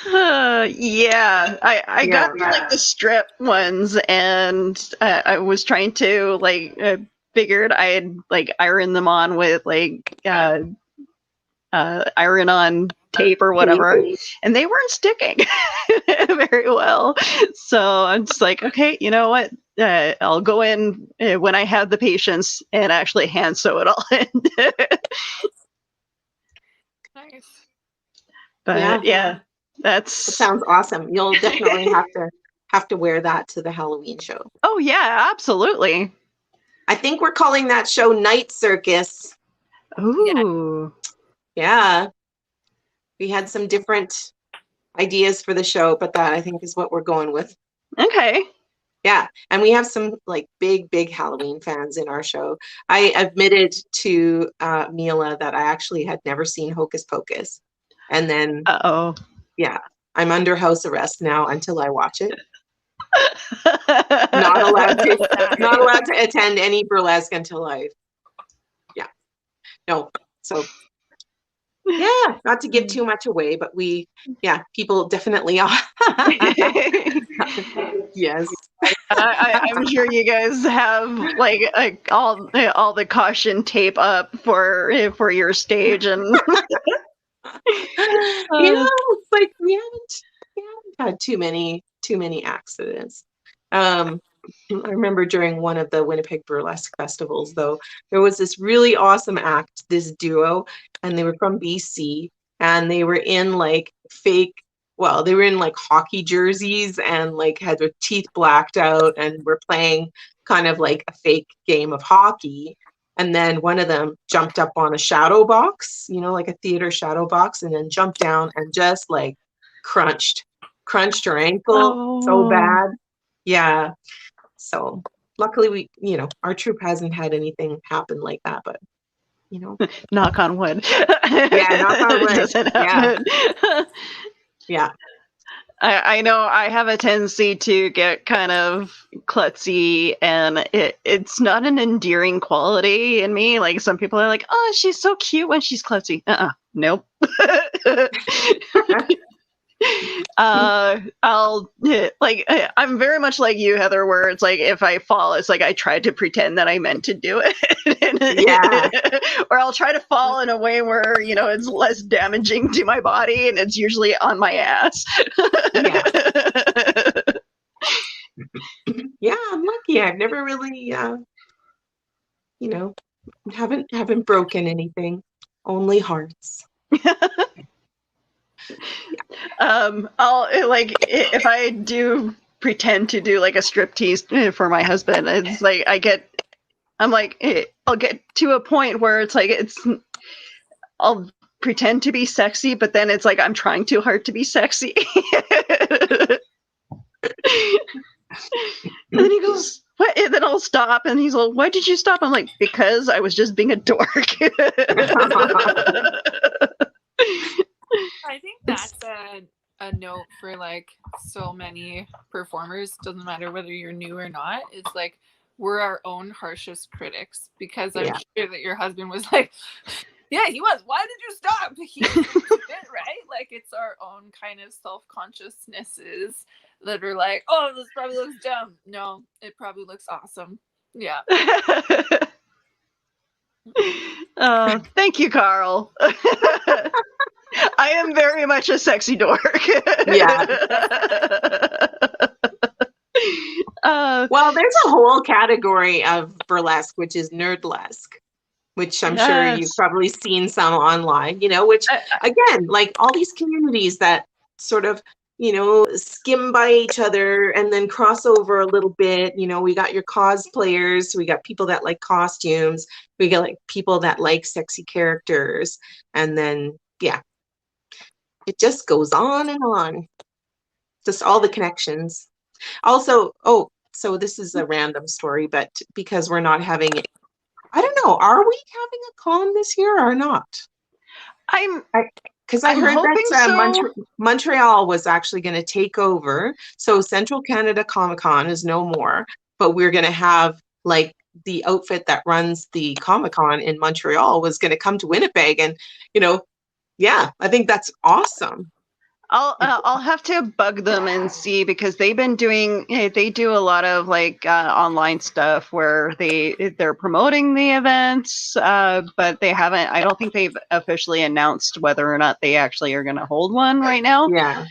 Yeah, I got like the strip ones, and I was trying to like figured I'd like iron them on with like iron on tape or whatever, and they weren't sticking very well. So I'm just like, okay, you know what? I'll go in when I have the patience and actually hand sew it all in.
Nice.
But yeah, that
sounds awesome. You'll definitely have to wear that to the Halloween show.
Oh yeah, absolutely.
I think we're calling that show Night Circus.
Ooh.
Yeah. We had some different ideas for the show, but that I think is what we're going with.
Okay.
Yeah. And we have some like big Halloween fans in our show. I admitted to Mila that I actually had never seen Hocus Pocus. And then, yeah, I'm under house arrest now until I watch it. Not allowed to attend any burlesque until so yeah, not to give too much away, but people definitely are. Yes.
I'm sure you guys have like all the caution tape up for your stage, and
it's like we haven't had too many accidents. I remember during one of the Winnipeg Burlesque festivals, though, there was this really awesome act, this duo, and they were from BC, and they were in like they were in like hockey jerseys and like had their teeth blacked out, and were playing kind of like a fake game of hockey. And then one of them jumped up on a shadow box, like a theater shadow box, and then jumped down and just like crunched her ankle so bad. Yeah. So luckily our troupe hasn't had anything happen like that, but
knock on wood.
Yeah, knock on wood.
Doesn't happen.
Yeah.
I know I have a tendency to get kind of klutzy, and it's not an endearing quality in me. Like, some people are like, oh, she's so cute when she's klutzy. Nope. I'm very much like you, Heather, where it's like, if I fall, it's like I try to pretend that I meant to do it.
Yeah.
Or I'll try to fall in a way where, it's less damaging to my body, and it's usually on my ass.
Yeah, I'm lucky. I've never really, haven't broken anything. Only hearts.
If I do pretend to do like a striptease for my husband, it's like I'll get to a point where it's like I'll pretend to be sexy, but then it's like I'm trying too hard to be sexy. And then he goes, what? And then I'll stop, and he's like, why did you stop? I'm like, because I was just being a dork.
I think that's a note for like so many performers. Doesn't matter whether you're new or not. It's like we're our own harshest critics, because I'm sure that your husband was like, yeah, he was. Why did you stop? He did, right? Like, it's our own kind of self-consciousnesses that are like, oh, this probably looks dumb. No, it probably looks awesome. Yeah.
Thank you, Carl. I am very much a sexy dork.
Yeah. Well, there's a whole category of burlesque, which is nerdlesque, which I'm sure you've probably seen some online, which, again, like all these communities that sort of, skim by each other and then cross over a little bit. We got your cosplayers, we got people that like costumes, we got like people that like sexy characters, and then, it just goes on and on. Just all the connections. Also, so this is a random story, but because we're not having it, I don't know, are we having a con this year or not? Because I heard that Montreal was actually going to take over. So Central Canada Comic Con is no more, but we're going to have like the outfit that runs the Comic Con in Montreal was going to come to Winnipeg, and I think that's awesome.
I'll have to bug them and see, because they do a lot of like online stuff where they're promoting the events, but I don't think they've officially announced whether or not they actually are going to hold one right now.
Yeah.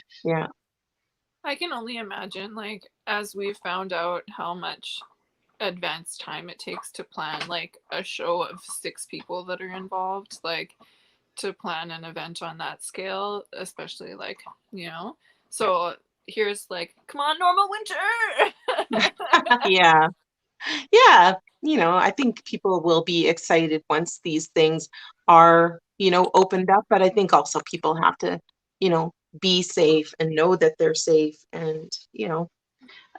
I can only imagine, like, as we've found out how much advanced time it takes to plan like a show of 6 people that are involved, like, to plan an event on that scale, especially like, so here's like, come on, normal winter.
Yeah, I think people will be excited once these things are opened up, but I think also people have to be safe and know that they're safe, and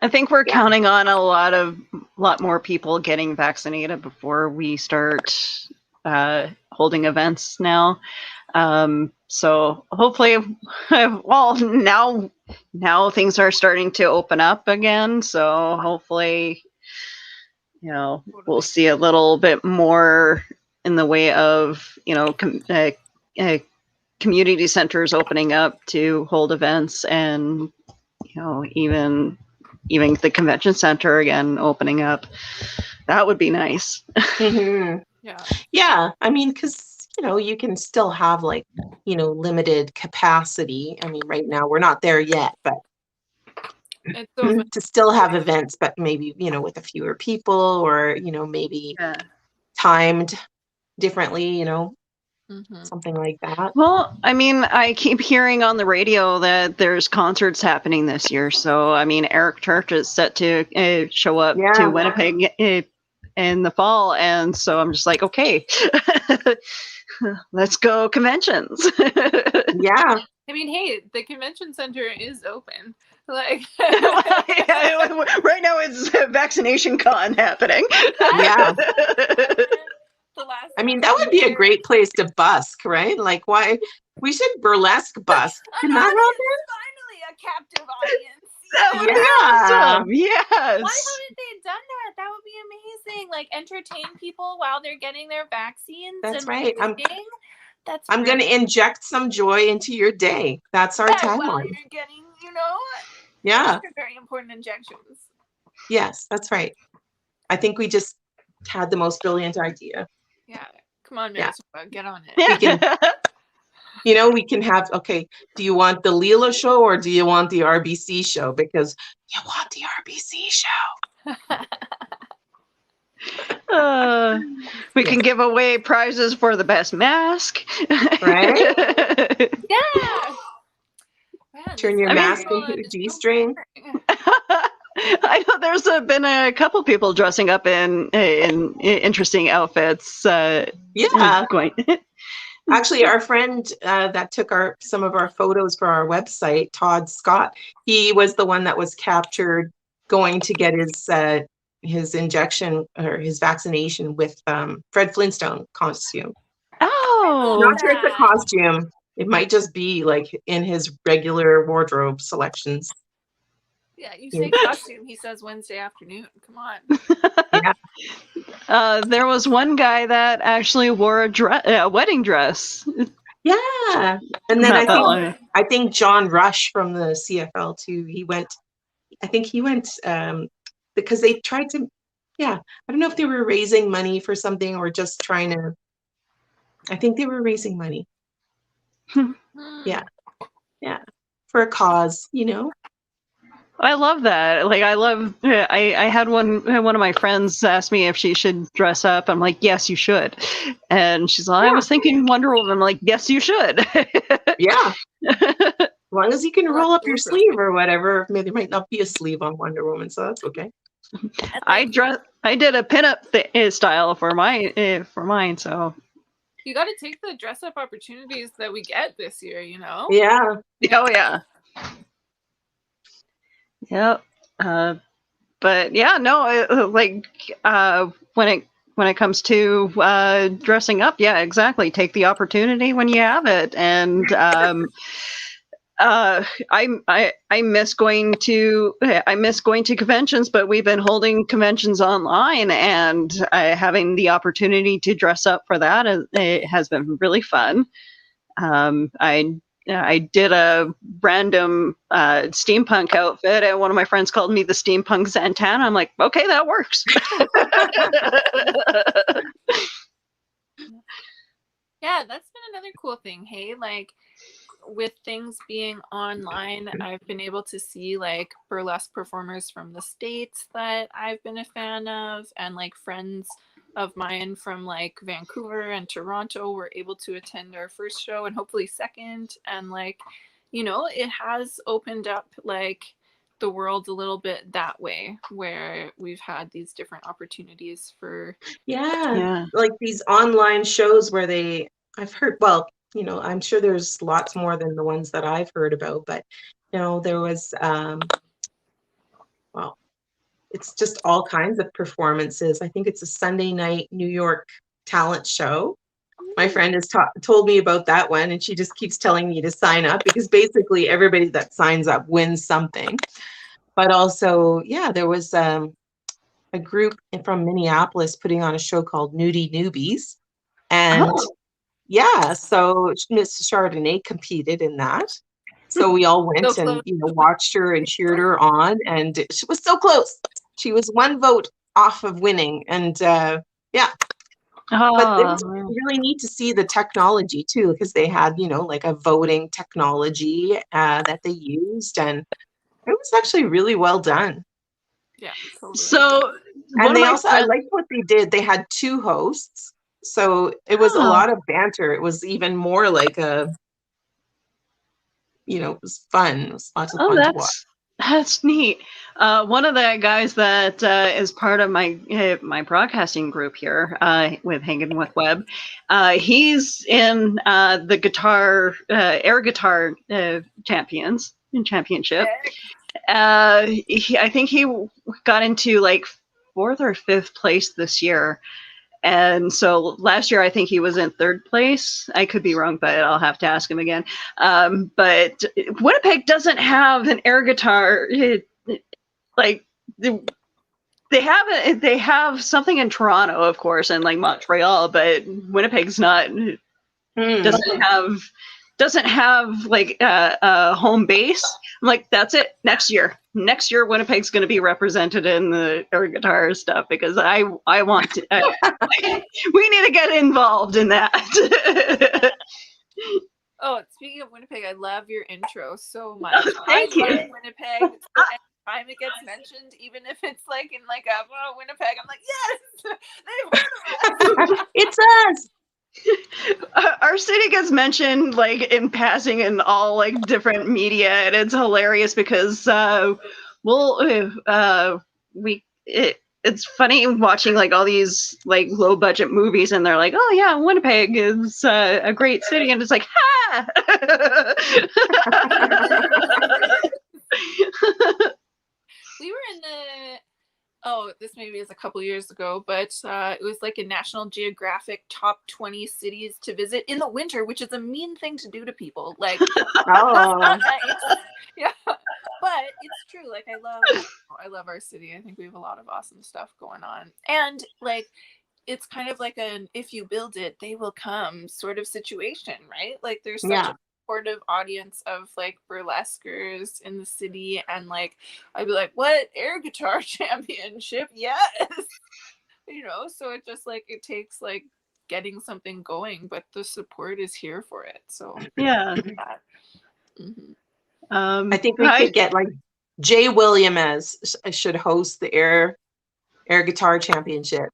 I think we're counting on a lot more people getting vaccinated before we start holding events now. So hopefully, well, now things are starting to open up again. So hopefully, we'll see a little bit more in the way of, community centers opening up to hold events, and, even the convention center again opening up. That would be nice.
Mm-hmm. Yeah. I mean, because, you can still have like, limited capacity. I mean, right now we're not there yet, but to still have events, but maybe, with a fewer people, or, maybe timed differently, something like that.
Well, I mean, I keep hearing on the radio that there's concerts happening this year. So, I mean, Eric Church is set to show up to Winnipeg in the fall, and so I'm just like, okay, let's go conventions.
Yeah.
I mean, hey, the convention center is open. Like,
right now it's vaccination con happening.
Yeah. I mean, that would be a great place to busk, right? Like, why we should burlesque busk. Can that happen?
Finally, a a captive audience.
That would be awesome. Yes.
Why haven't they done that? That would be amazing. Like entertain people while they're getting their vaccines.
That's
and
right.
I'm
going to inject some joy into your day. That's our
while
tagline.
you're getting, you know,
Yeah.
very important injections.
Yes, that's right. I think we just had the most brilliant idea.
Yeah. Come on, Minnesota, get on it.
We can, we can have, okay, do you want the Leela show or do you want the RBC show? Because you want the RBC show.
We can give away prizes for the best mask.
Right?
Yeah. Man,
Turn your mask into a G-string.
I know there's been a couple people dressing up in interesting outfits.
Yeah. Actually, our friend that took some of our photos for our website, Todd Scott, he was the one that was captured going to get his injection or his vaccination with Fred Flintstone costume.
Oh,
not sure it's a costume. It might just be like in his regular wardrobe selections.
Yeah, you say costume, he says Wednesday afternoon. Come on.
Yeah.
There was one guy that actually wore a wedding dress.
Yeah, and then I think John Rush from the CFL too. He went because they tried to. Yeah, I don't know if they were raising money for something or just trying to. I think they were raising money. Yeah, for a cause,
I love that. Like, I had one of my friends ask me if she should dress up. I'm like, yes, you should. And she's like, I was thinking Wonder Woman. I'm like, yes, you should.
Yeah. As long as you can roll up your sleeve or whatever. Maybe there might not be a sleeve on Wonder Woman, so that's okay.
I did a pinup style for mine, so.
You got to take the dress up opportunities that we get this year,
Yeah.
Oh, yeah. Yep. But yeah, no, when it comes to dressing up, yeah, exactly. Take the opportunity when you have it. And I miss going to conventions, but we've been holding conventions online, and having the opportunity to dress up for that it has been really fun. I did a random steampunk outfit, and one of my friends called me the steampunk Santana. I'm like, okay, that works.
Yeah, that's been another cool thing. Hey, like with things being online, I've been able to see like burlesque performers from the States that I've been a fan of, and like friends of mine from like Vancouver and Toronto were able to attend our first show and hopefully second. And like, it has opened up like the world a little bit that way, where we've had these different opportunities for
like these online shows where I've heard, well, I'm sure there's lots more than the ones that I've heard about, but there was it's just all kinds of performances. I think it's a Sunday night New York talent show. My friend has told me about that one, and she just keeps telling me to sign up because basically everybody that signs up wins something. But also, there was a group from Minneapolis putting on a show called Nudie Newbies. And so Miss Chardonnay competed in that. So we all went and watched her and cheered her on, and she was so close. She was one vote off of winning, and but it was really neat to see the technology too, because they had like a voting technology that they used, and it was actually really well done.
Yeah. Totally.
So,
and they also, I liked what they did. They had 2 hosts, so it was a lot of banter. It was even more like it was fun. It was lots of fun to watch.
That's neat. One of the guys that is part of my broadcasting group here with Hanging with Webb, he's in the guitar air guitar championship. I think he got into like 4th or 5th place this year, And so last year, I think he was in 3rd place. I could be wrong, but I'll have to ask him again. But Winnipeg doesn't have an air guitar. Like they have something in Toronto, of course, and like Montreal, but Winnipeg's not doesn't have like a home base. I'm like, that's it. Next year, Winnipeg's going to be represented in the air guitar stuff because I want to. We need to get involved in that.
Oh, speaking of Winnipeg, I love your intro so much.
Thank you.
I love Winnipeg. So anytime it gets mentioned, even if it's like in like a Winnipeg, I'm like, yes, they've heard of us.
It's us.
Our city gets mentioned like in passing in all like different media, and it's hilarious because it's funny watching like all these like low budget movies, and they're like, oh yeah, Winnipeg is a great city, and it's like, ha.
We were in the this maybe is a couple years ago, but it was like a National Geographic top 20 cities to visit in the winter, which is a mean thing to do to people. Like, that's not nice. Yeah, but it's true. Like, I love our city. I think we have a lot of awesome stuff going on, and like, it's kind of like an if you build it, they will come sort of situation, right? Like, there's such a supportive audience of like burlesquers in the city, and like I'd be like, what, air guitar championship? Yes. So it just like it takes like getting something going, but the support is here for it. So
yeah.
I think we could get like Jay Williams should host the air guitar championship.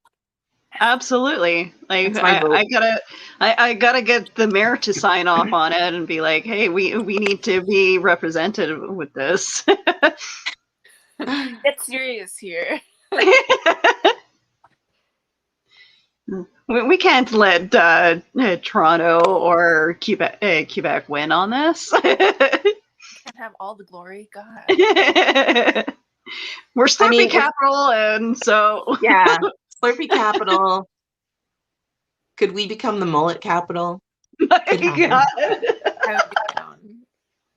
Absolutely. Like I gotta get the mayor to sign off on it and be like, hey, we need to be represented with this.
Get serious here.
We can't let Toronto or Quebec win on this.
Can't have all the glory, God.
We're Slurpee capital, and so
yeah. Slurpee capital. Could we become the mullet capital?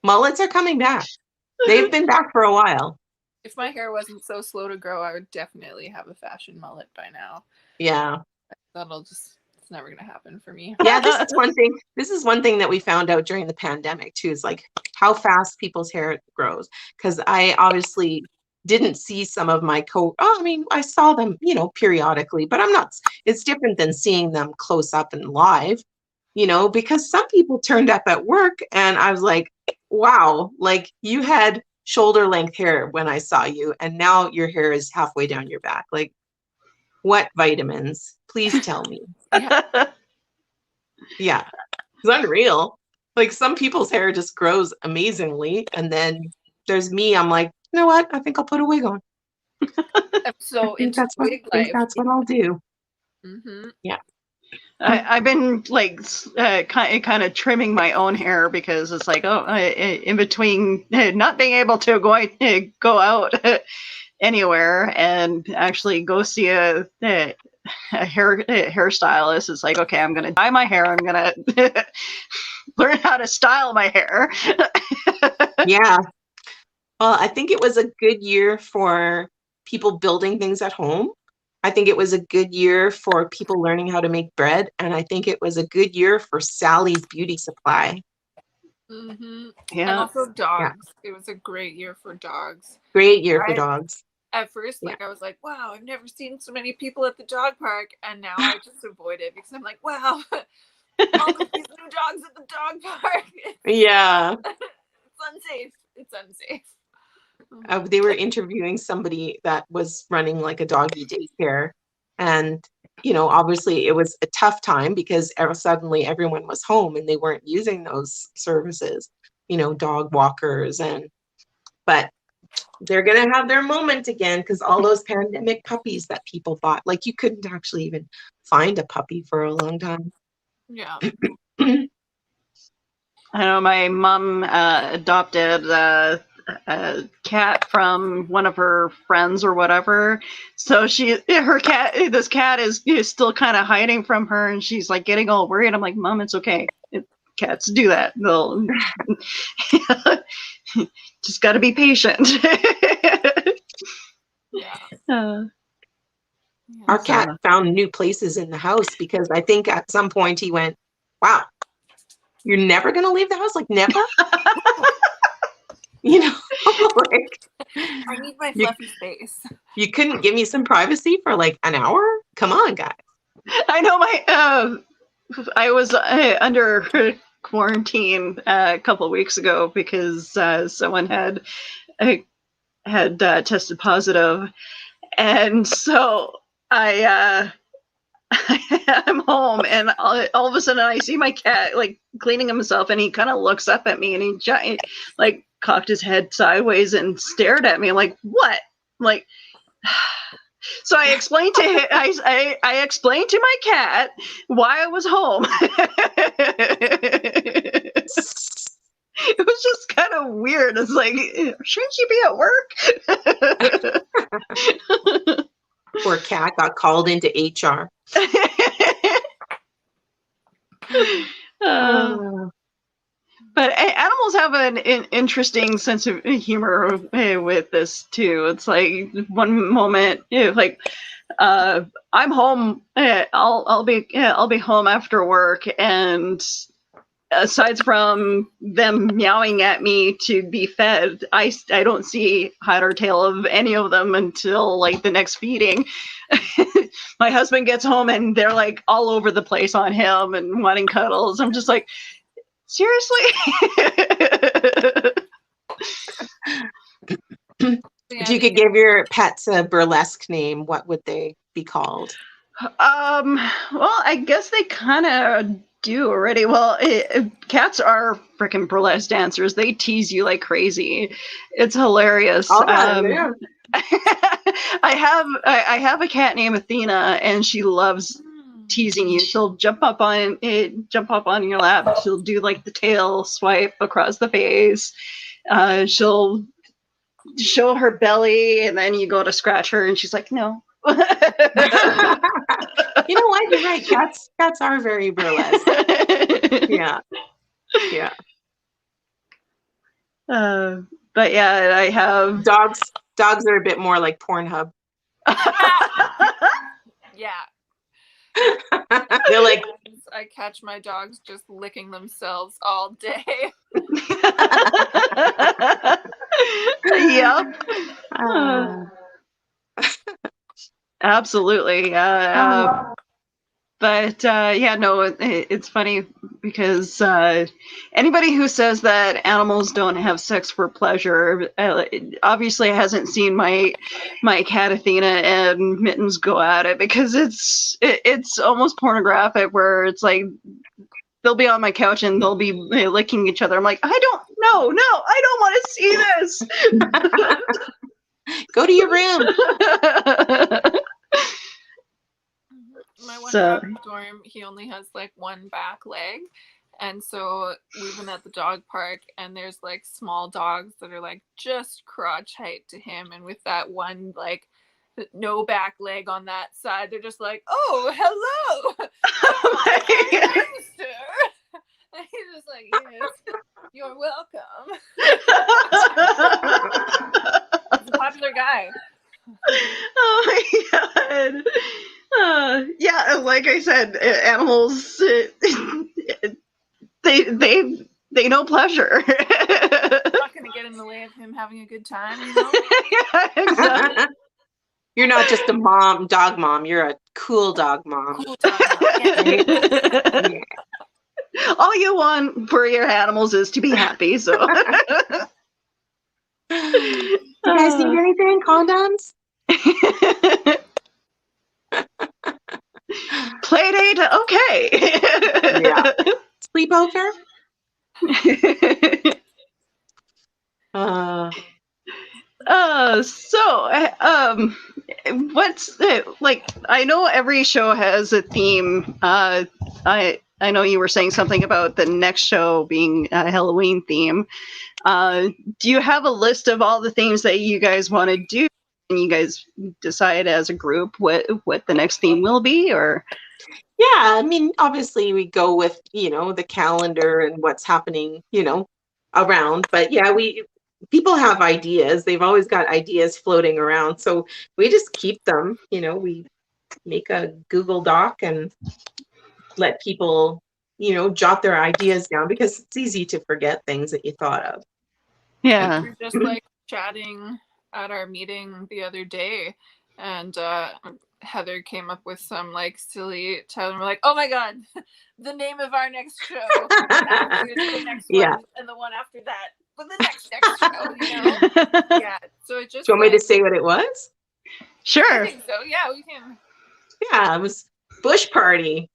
Mullets are coming back. They've been back for a while.
If my hair wasn't so slow to grow, I would definitely have a fashion mullet by now.
Yeah.
It's never going to happen for me.
Yeah, this is one thing that we found out during the pandemic too, is like how fast people's hair grows. Because I obviously didn't see some of my I saw them, periodically, but it's different than seeing them close up and live, because some people turned up at work and I was like, wow, like you had shoulder length hair when I saw you, and now your hair is halfway down your back. Like, what vitamins? Please tell me. Yeah, it's unreal. Like, some people's hair just grows amazingly, and then there's me. I'm like, you know what? I think I'll put a wig on.
So
that's what I'll do.
Mm-hmm.
Yeah.
I've been like kind of trimming my own hair because it's like, in between not being able to go out anywhere and actually go see a hairstylist. It's like, okay, I'm gonna dye my hair. I'm gonna learn how to style my hair.
Yeah. Well, I think it was a good year for people building things at home. I think it was a good year for people learning how to make bread. And I think it was a good year for Sally's Beauty Supply.
Mm-hmm.
Yeah.
And also dogs. Yeah. It was a great year for dogs.
Great year for dogs.
At first, I was like, wow, I've never seen so many people at the dog park. And now I just avoid it because I'm like, wow, all of these new dogs at the dog park.
Yeah.
It's unsafe.
They were interviewing somebody that was running like a doggy daycare, and obviously it was a tough time because suddenly everyone was home and they weren't using those services, dog walkers, but they're gonna have their moment again because all those pandemic puppies that people bought, like you couldn't actually even find a puppy for a long time.
Yeah.
I know my mom adopted a cat from one of her friends or whatever. So this cat is still kind of hiding from her, and she's like getting all worried. I'm like, Mom, it's okay. Cats do that. They'll just got to be patient.
Our cat found new places in the house because I think at some point he went, wow, you're never going to leave the house? Like, never? You know, like,
I need my fluffy space.
You couldn't give me some privacy for like an hour? Come on, guys.
I know I was under quarantine a couple of weeks ago because someone had tested positive, and so I'm home, and all of a sudden I see my cat like cleaning himself, and he kind of looks up at me, and he like cocked his head sideways and stared at me like, what? Like, so I explained to him, I explained to my cat why I was home. It was just kind of weird. It's like, shouldn't you be at work?
Poor cat got called into HR.
But animals have an interesting sense of humor with this too. It's like one moment, like I'm home. I'll be home after work, and aside from them meowing at me to be fed, I don't see hide or tail of any of them until like the next feeding. My husband gets home and they're like all over the place on him and wanting cuddles. I'm just like, seriously?
If you could give your pets a burlesque name, what would they be called?
Well, I guess they kind of do already. Well, cats are freaking burlesque dancers. They tease you like crazy. It's hilarious.
Oh, yeah.
I have a cat named Athena, and she loves teasing you. She'll jump up on your lap. She'll do like the tail swipe across the face. She'll show her belly, and then you go to scratch her, and she's like, no.
You know what? You're right. Cats are very burlesque. Yeah.
But yeah, I have
dogs. Dogs are a bit more like Pornhub.
Yeah.
They're like,
I catch my dogs just licking themselves all day.
Yep. Absolutely. But yeah, no, it's funny because anybody who says that animals don't have sex for pleasure obviously hasn't seen my cat Athena and Mittens go at it, because it's almost pornographic, where it's like they'll be on my couch and they'll be licking each other. I'm like, I don't want to see this.
Go to your room.
My one dog Storm, he only has like one back leg, and so we've been at the dog park, and there's like small dogs that are like just crotch height to him, and with that one like no back leg on that side, they're just like, oh, hello. And he's just like, yes, you're welcome. He's a popular guy.
Oh my god. Yeah, like I said, animals, they know pleasure.
I'm not going to get in the way of him having a good time, you know?
Yeah, exactly.
You're not just a dog mom. You're a cool dog mom.
Cool dog mom. Yeah.
All you want for your animals is to be happy, so.
You guys need anything? Condoms?
Playdate, okay.
Yeah. Sleepover?
What's like? I know every show has a theme. I know you were saying something about the next show being a Halloween theme. Do you have a list of all the themes that you guys want to do? And you guys decide as a group what the next theme will be, or?
Yeah, I mean, obviously we go with, the calendar and what's happening, around. But yeah, people have ideas. They've always got ideas floating around. So we just keep them, we make a Google Doc and let people, jot their ideas down, because it's easy to forget things that you thought of.
Yeah.
We were just like chatting at our meeting the other day, and Heather came up with some like silly title, and we're like, oh my god, the name of our next show. The next one, and the one after that, but the next show, Yeah. So it just.
Do you want me to say what it was?
Sure.
I think so. Yeah, we can.
Yeah, it was Bush Party.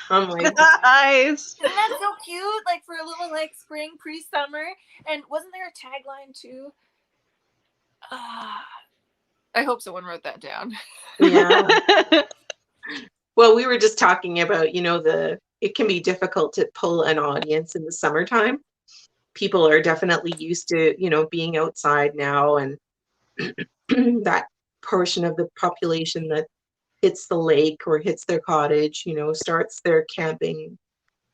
I'm like,
nice.
Isn't that so cute? Like for a little like spring pre-summer, and wasn't there a tagline too? I hope someone wrote that down.
Yeah. Well, we were just talking about, it can be difficult to pull an audience in the summertime. People are definitely used to, being outside now, and that portion of the population that hits the lake or hits their cottage, starts their camping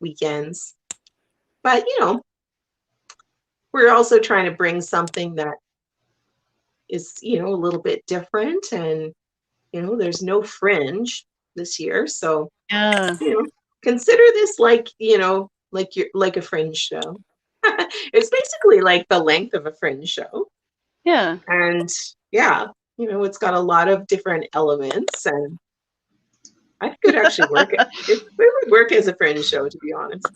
weekends. But, we're also trying to bring something that is, a little bit different, and, there's no fringe this year. So, consider this like a fringe show. It's basically like the length of a fringe show.
Yeah.
And yeah, it's got a lot of different elements, and I think it would actually work. It would work as a fringe show, to be honest.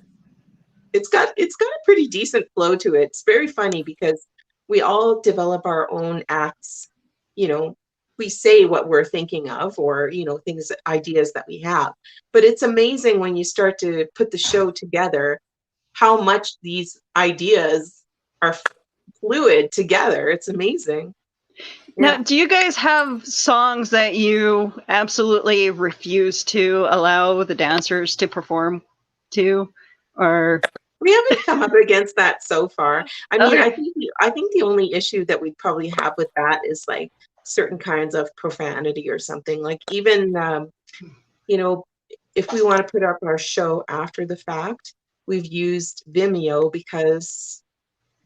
It's got a pretty decent flow to it. It's very funny because we all develop our own acts. We say what we're thinking of, or ideas that we have. But it's amazing when you start to put the show together, how much these ideas are fluid together. It's amazing.
Now, do you guys have songs that you absolutely refuse to allow the dancers to perform to, or?
We haven't come up against that so far. I mean, I think the only issue that we'd probably have with that is like certain kinds of profanity or something. Like even, if we want to put up our show after the fact, we've used Vimeo because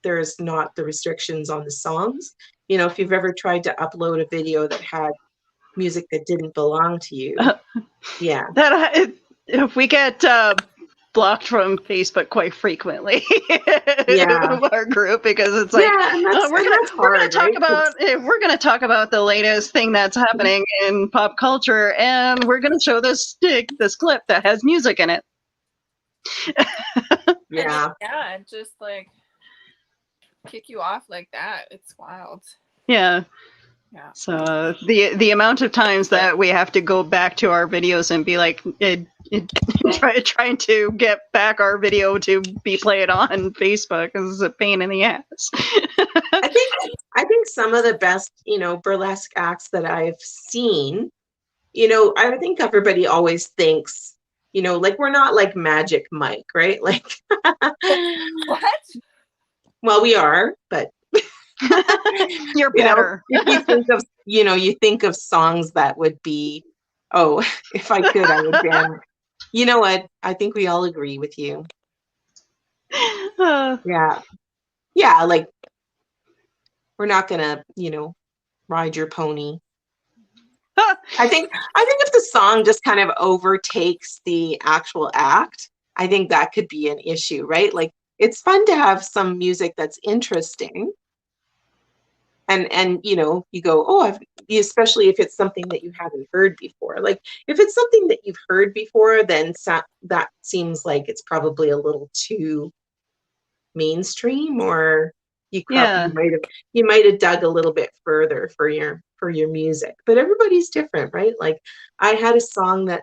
there's not the restrictions on the songs. If you've ever tried to upload a video that had music that didn't belong to you,
if we get blocked from Facebook quite frequently, our group, because it's like, we're gonna talk about the latest thing that's happening in pop culture, and we're gonna show this clip that has music in it.
Yeah,
just like kick you off like that. It's wild.
Yeah. So the amount of times that we have to go back to our videos and be like, trying to get back our video to be played on Facebook is a pain in the ass.
I think some of the best, burlesque acts that I've seen, I think everybody always thinks, like we're not like Magic Mike, right? Like
what?
Well, we are, but
you're better.
If you think of songs that would be, if I could, I would ban. You know what? I think we all agree with you. Yeah, like we're not gonna, ride your pony. I think if the song just kind of overtakes the actual act, I think that could be an issue, right? Like it's fun to have some music that's interesting. And you go, especially if it's something that you haven't heard before. Like if it's something that you've heard before, then that seems like it's probably a little too mainstream, or you might have dug a little bit further for your music. But everybody's different, right? Like I had a song that,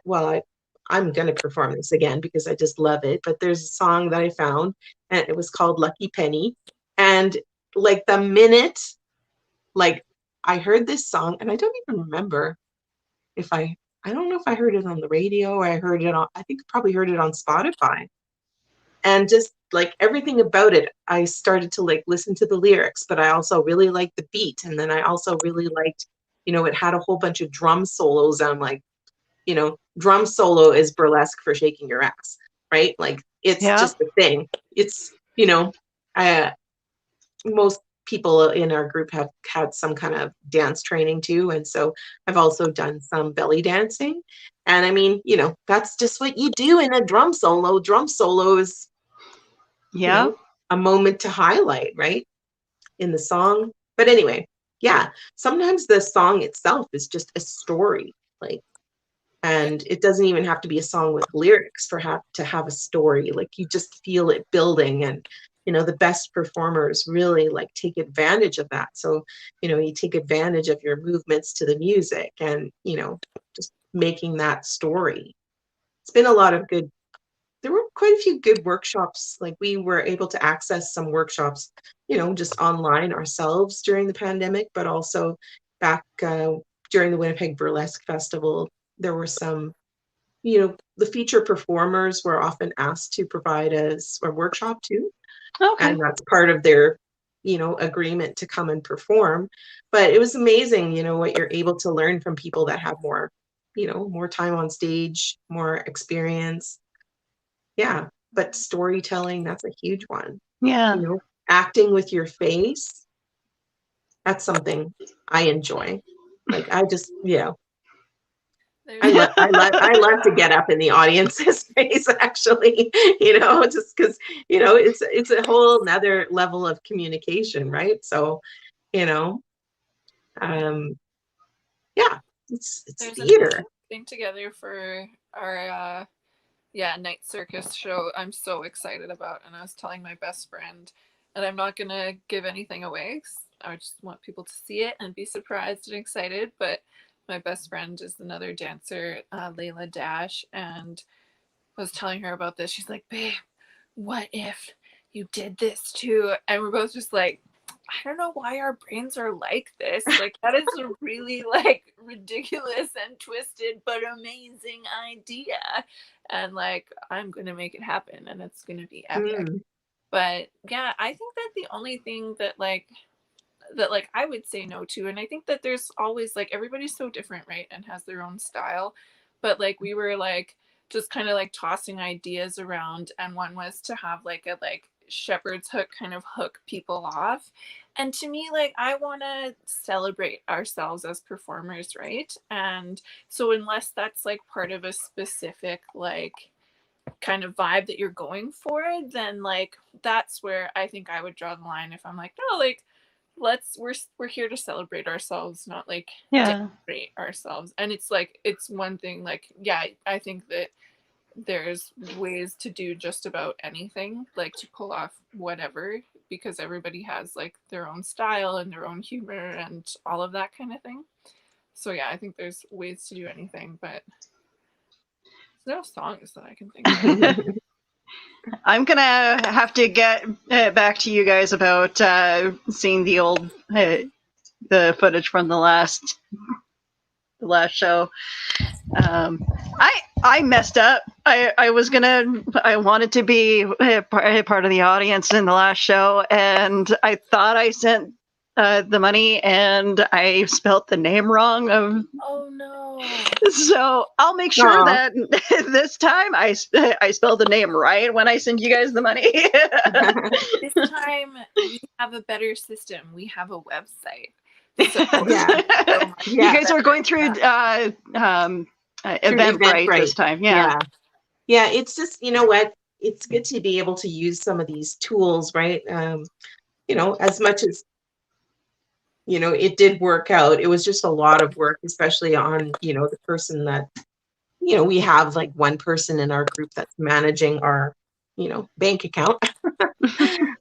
I'm going to perform this again because I just love it. But there's a song that I found, and it was called Lucky Penny. And like the minute, like I heard this song, and I don't even remember if I I don't know if I heard it on the radio or I think I probably heard it on Spotify. And just like everything about it, I started to like listen to the lyrics, but I also really liked the beat. And then I also really liked, it had a whole bunch of drum solos. I'm like, drum solo is burlesque for shaking your ass, right? Like it's just a thing. It's, most people in our group have had some kind of dance training too. And so I've also done some belly dancing. And I mean, that's just what you do in a drum solo. Drum solo is, a moment to highlight, right? In the song. But anyway, sometimes the song itself is just a story, like, and it doesn't even have to be a song with lyrics to have a story. Like you just feel it building, and the best performers really like take advantage of that. So you take advantage of your movements to the music, and just making that story. It's been a lot of good. There were quite a few good workshops. Like we were able to access some workshops, just online ourselves during the pandemic, but also back during the Winnipeg Burlesque Festival, there were some, the feature performers were often asked to provide us a workshop too.
Okay.
And that's part of their, agreement to come and perform. But it was amazing, what you're able to learn from people that have more, more time on stage, more experience. Yeah, but storytelling, that's a huge one.
Yeah.
Acting with your face, that's something I enjoy. Like I just, I love to get up in the audience's face, actually, just because, it's a whole nother level of communication, right? So, it's
There's
theater.
Thing together for our night circus show I'm so excited about, and I was telling my best friend, and I'm not gonna give anything away, 'cause I just want people to see it and be surprised and excited, but my best friend is another dancer, Layla Dash, and I was telling her about this. She's like, babe, what if you did this too? And we're both just like, I don't know why our brains are like this. Like that is a really like ridiculous and twisted but amazing idea. And like I'm gonna make it happen, and it's gonna be epic. But yeah, I think that the only thing that I would say no to, and I think that there's always like everybody's so different, right, and has their own style. But like we were like just kind of like tossing ideas around, and one was to have like a shepherd's hook kind of hook people off. And to me, like I want to celebrate ourselves as performers, right? And so unless that's like part of a specific like kind of vibe that you're going for, then like that's where I think I would draw the line. If I'm like, no, like we're here to celebrate ourselves, not like denigrate ourselves. And it's like it's one thing, like I think that there's ways to do just about anything, like to pull off whatever, because everybody has like their own style and their own humor and all of that kind of thing. So yeah, I think there's ways to do anything, but there's no songs that I can think of.
I'm gonna have to get back to you guys about seeing the old the footage from the last show. I messed up. I wanted to be part of the audience in the last show, and I thought I sent the money, and I spelt the name wrong.
Oh no!
So I'll make sure that this time I spell the name right when I send you guys the money.
This time we have a better system. We have a website. So,
you guys are going through Eventbrite this time. Yeah.
It's just, you know what, it's good to be able to use some of these tools, right? As much as it did work out, it was just a lot of work, especially on the person that we have like one person in our group that's managing our bank account,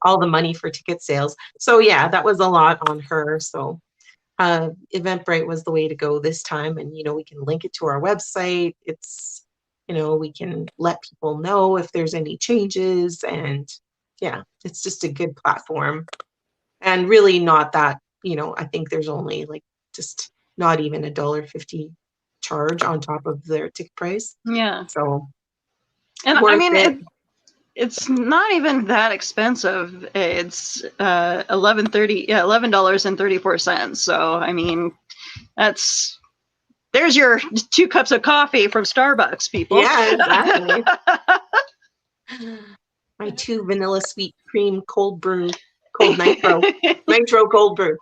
all the money for ticket sales. So yeah, that was a lot on her. So Eventbrite was the way to go this time, and we can link it to our website. It's we can let people know if there's any changes, and it's just a good platform, and really not that I think there's only like just not even $1.50 charge on top of their ticket price.
Yeah.
So,
and I
worth
mean,
it.
it's not even that expensive. It's $11.34. So I mean, there's your 2 cups of coffee from Starbucks, people.
Yeah, exactly. My 2 vanilla sweet cream cold nitro cold brew.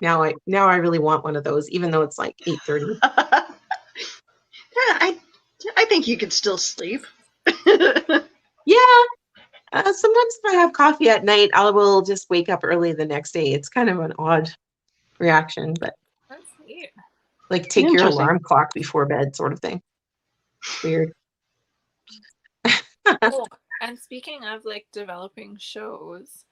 Now I really want one of those, even though it's like 8:30.
I think you could still sleep.
Yeah. Sometimes if I have coffee at night, I will just wake up early the next day. It's kind of an odd reaction, but
That's neat.
like take your alarm clock before bed sort of thing. Weird.
Oh, and speaking of like developing shows,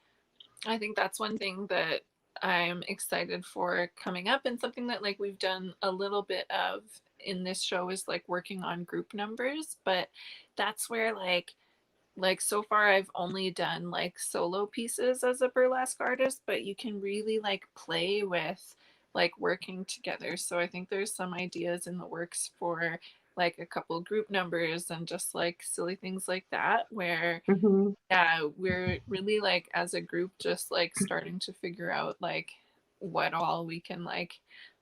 I think that's one thing that I'm excited for coming up, and something that like we've done a little bit of in this show is like working on group numbers, but that's where like so far I've only done like solo pieces as a burlesque artist, but you can really like play with like working together. So I think there's some ideas in the works for like a couple group numbers and just like silly things like that, where yeah, we're really like as a group just like starting to figure out like what all we can like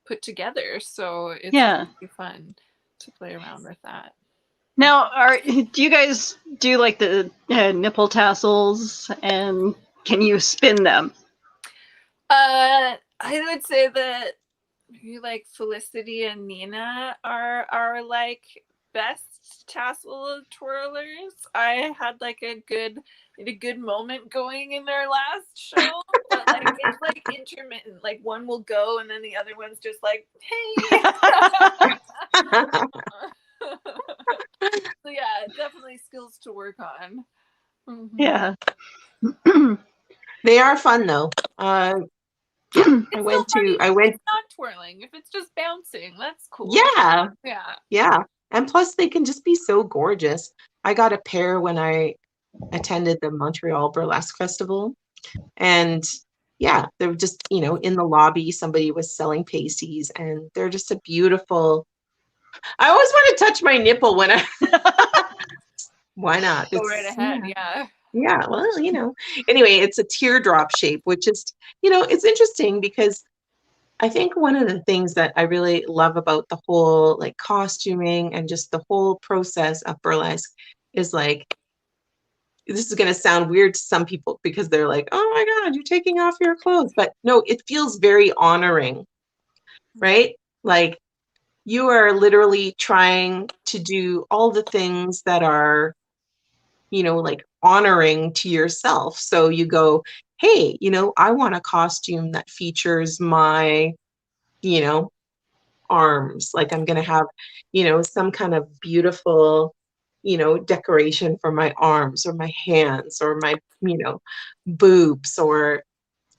put together. So it's really fun to play around with that.
Now, do you guys do like the nipple tassels, and can you spin them?
I would say that maybe like Felicity and Nina are our like best tassel twirlers. I had like a good moment going in their last show, but like it's like intermittent. Like one will go and then the other one's just like, hey. So yeah, definitely skills to work on.
Yeah.
They are fun though. I went.
It's not twirling. If it's just bouncing, that's cool.
Yeah.
Yeah.
And plus, they can just be so gorgeous. I got a pair when I attended the Montreal Burlesque Festival, and yeah, they were just in the lobby. Somebody was selling pasties, and they're just a beautiful. I always want to touch my nipple when I. Why not?
Go right ahead. Yeah.
Yeah, well, anyway, it's a teardrop shape, which is, it's interesting because I think one of the things that I really love about the whole like costuming and just the whole process of burlesque is like, this is going to sound weird to some people because they're like, oh my God, you're taking off your clothes. But no, it feels very honoring, right? Like you are literally trying to do all the things that are, like honoring to yourself. So you go, hey, I want a costume that features my, arms. Like I'm going to have, some kind of beautiful, decoration for my arms or my hands or my, boobs, or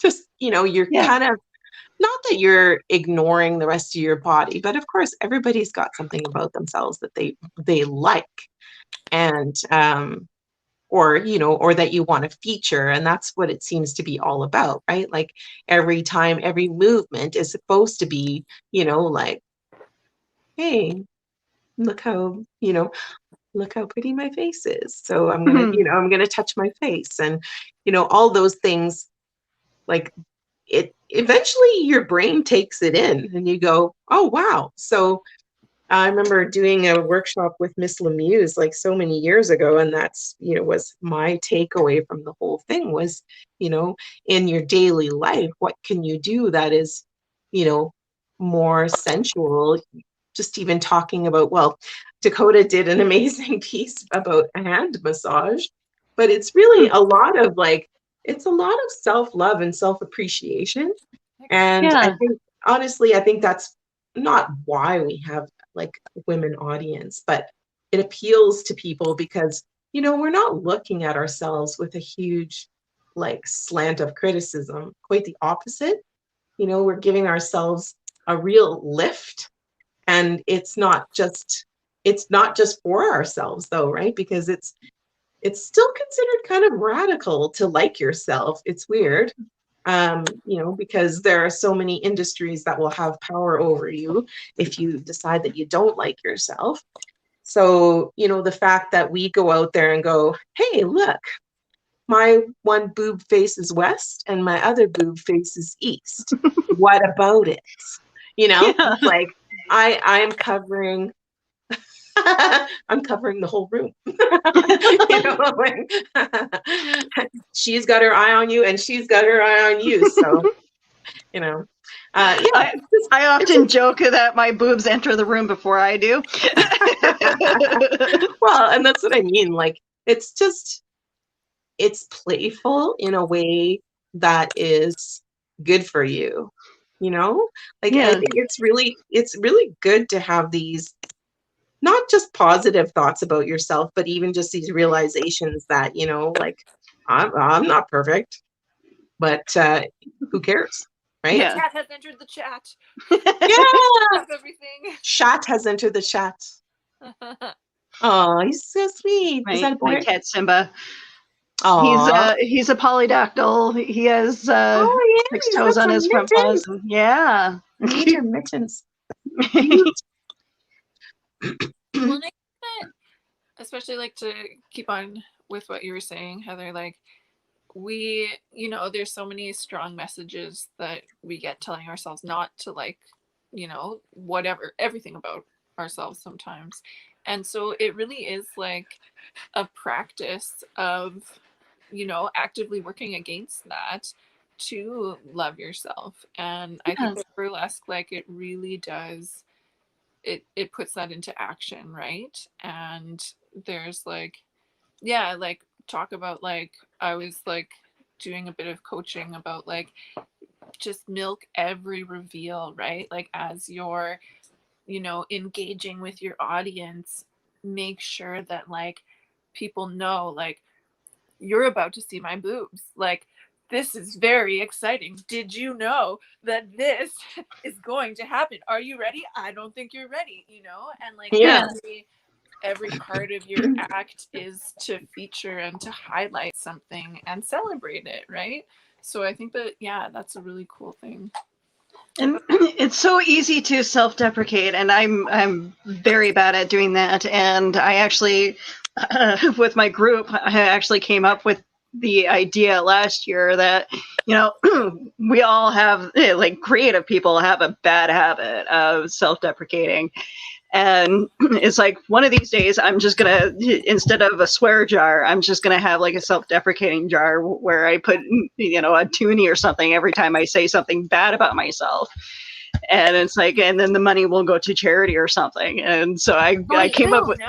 just, you're kind of, not that you're ignoring the rest of your body, but of course everybody's got something about themselves that they like. And, or that you want to feature, and that's what it seems to be all about, right? Like every time, every movement is supposed to be, like, hey, look how pretty my face is. So I'm gonna, I'm gonna touch my face, and all those things. Like it, eventually your brain takes it in, and you go, oh wow. So I remember doing a workshop with Miss Lemieux like so many years ago, and that's, was my takeaway from the whole thing was, in your daily life, what can you do that is, more sensual? Just even talking about, well, Dakota did an amazing piece about a hand massage, but it's really a lot of like, it's a lot of self-love and self-appreciation. And I think, honestly, I think that's not why we have like women audience, but it appeals to people because, we're not looking at ourselves with a huge like slant of criticism. Quite the opposite. We're giving ourselves a real lift, and it's not just for ourselves though, right? Because it's still considered kind of radical to like yourself. It's weird. because there are so many industries that will have power over you if you decide that you don't like yourself. So, the fact that we go out there and go, hey, look, my one boob faces west and my other boob faces east. What about it? Like I'm covering I'm covering the whole room. She's got her eye on you and she's got her eye on you. So,
I often joke that my boobs enter the room before I do.
Well, and that's what I mean. Like, it's playful in a way that is good for you. I think it's really good to have these, not just positive thoughts about yourself, but even just these realizations that, like, I'm not perfect, but who cares, right?
Yeah. Chat has entered the chat.
Yeah.
Everything.
Chat has entered the chat. Oh, he's so sweet. Is that a boy?
My cat Simba.
Aww.
He's a polydactyl. He has 6 toes on his front paws. Yeah.
Major mittens.
Well, I think that, especially like to keep on with what you were saying, Heather, like we, there's so many strong messages that we get telling ourselves not to like, whatever, everything about ourselves sometimes. And so it really is like a practice of, actively working against that to love yourself. And I think that burlesque, like, it really does, it puts that into action, right? And there's like, like talk about, like, I was like doing a bit of coaching about like just milk every reveal, right? Like as you're, engaging with your audience, make sure that like people know, like, you're about to see my boobs. Like, this is very exciting. Did you know that this is going to happen? Are you ready? I don't think you're ready, And like every part of your act is to feature and to highlight something and celebrate it, right? So I think that, that's a really cool thing.
And it's so easy to self-deprecate, and I'm very bad at doing that. And I actually, with my group, I actually came up with the idea last year that, we all have, like, creative people have a bad habit of self-deprecating. And it's like, one of these days, I'm just going to, instead of a swear jar, I'm just going to have like a self-deprecating jar where I put, a toonie or something every time I say something bad about myself. And it's like, and then the money will go to charity or something. And so I came up with...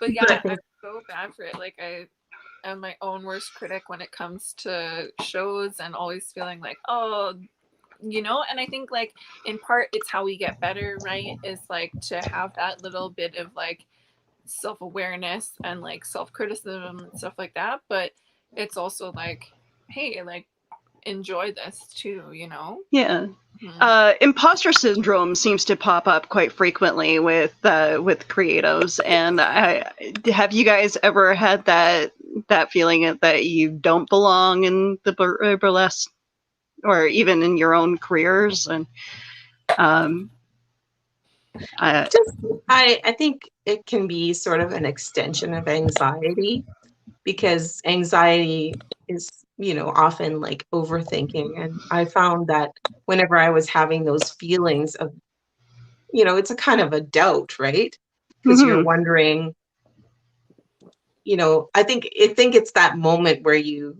But I'm so bad for it. Like, I'm my own worst critic when it comes to shows, and always feeling like, and I think like in part it's how we get better, right? Is like to have that little bit of like self-awareness and like self-criticism and stuff like that. But it's also like, hey, like, enjoy this too,
Yeah. Impostor syndrome seems to pop up quite frequently with creatives. And have you guys ever had that feeling that you don't belong in the burlesque, or even in your own careers? And
I think it can be sort of an extension of anxiety, because anxiety is, often like overthinking. And I found that whenever I was having those feelings of, it's a kind of a doubt, right? Because you're wondering, I think it's that moment where you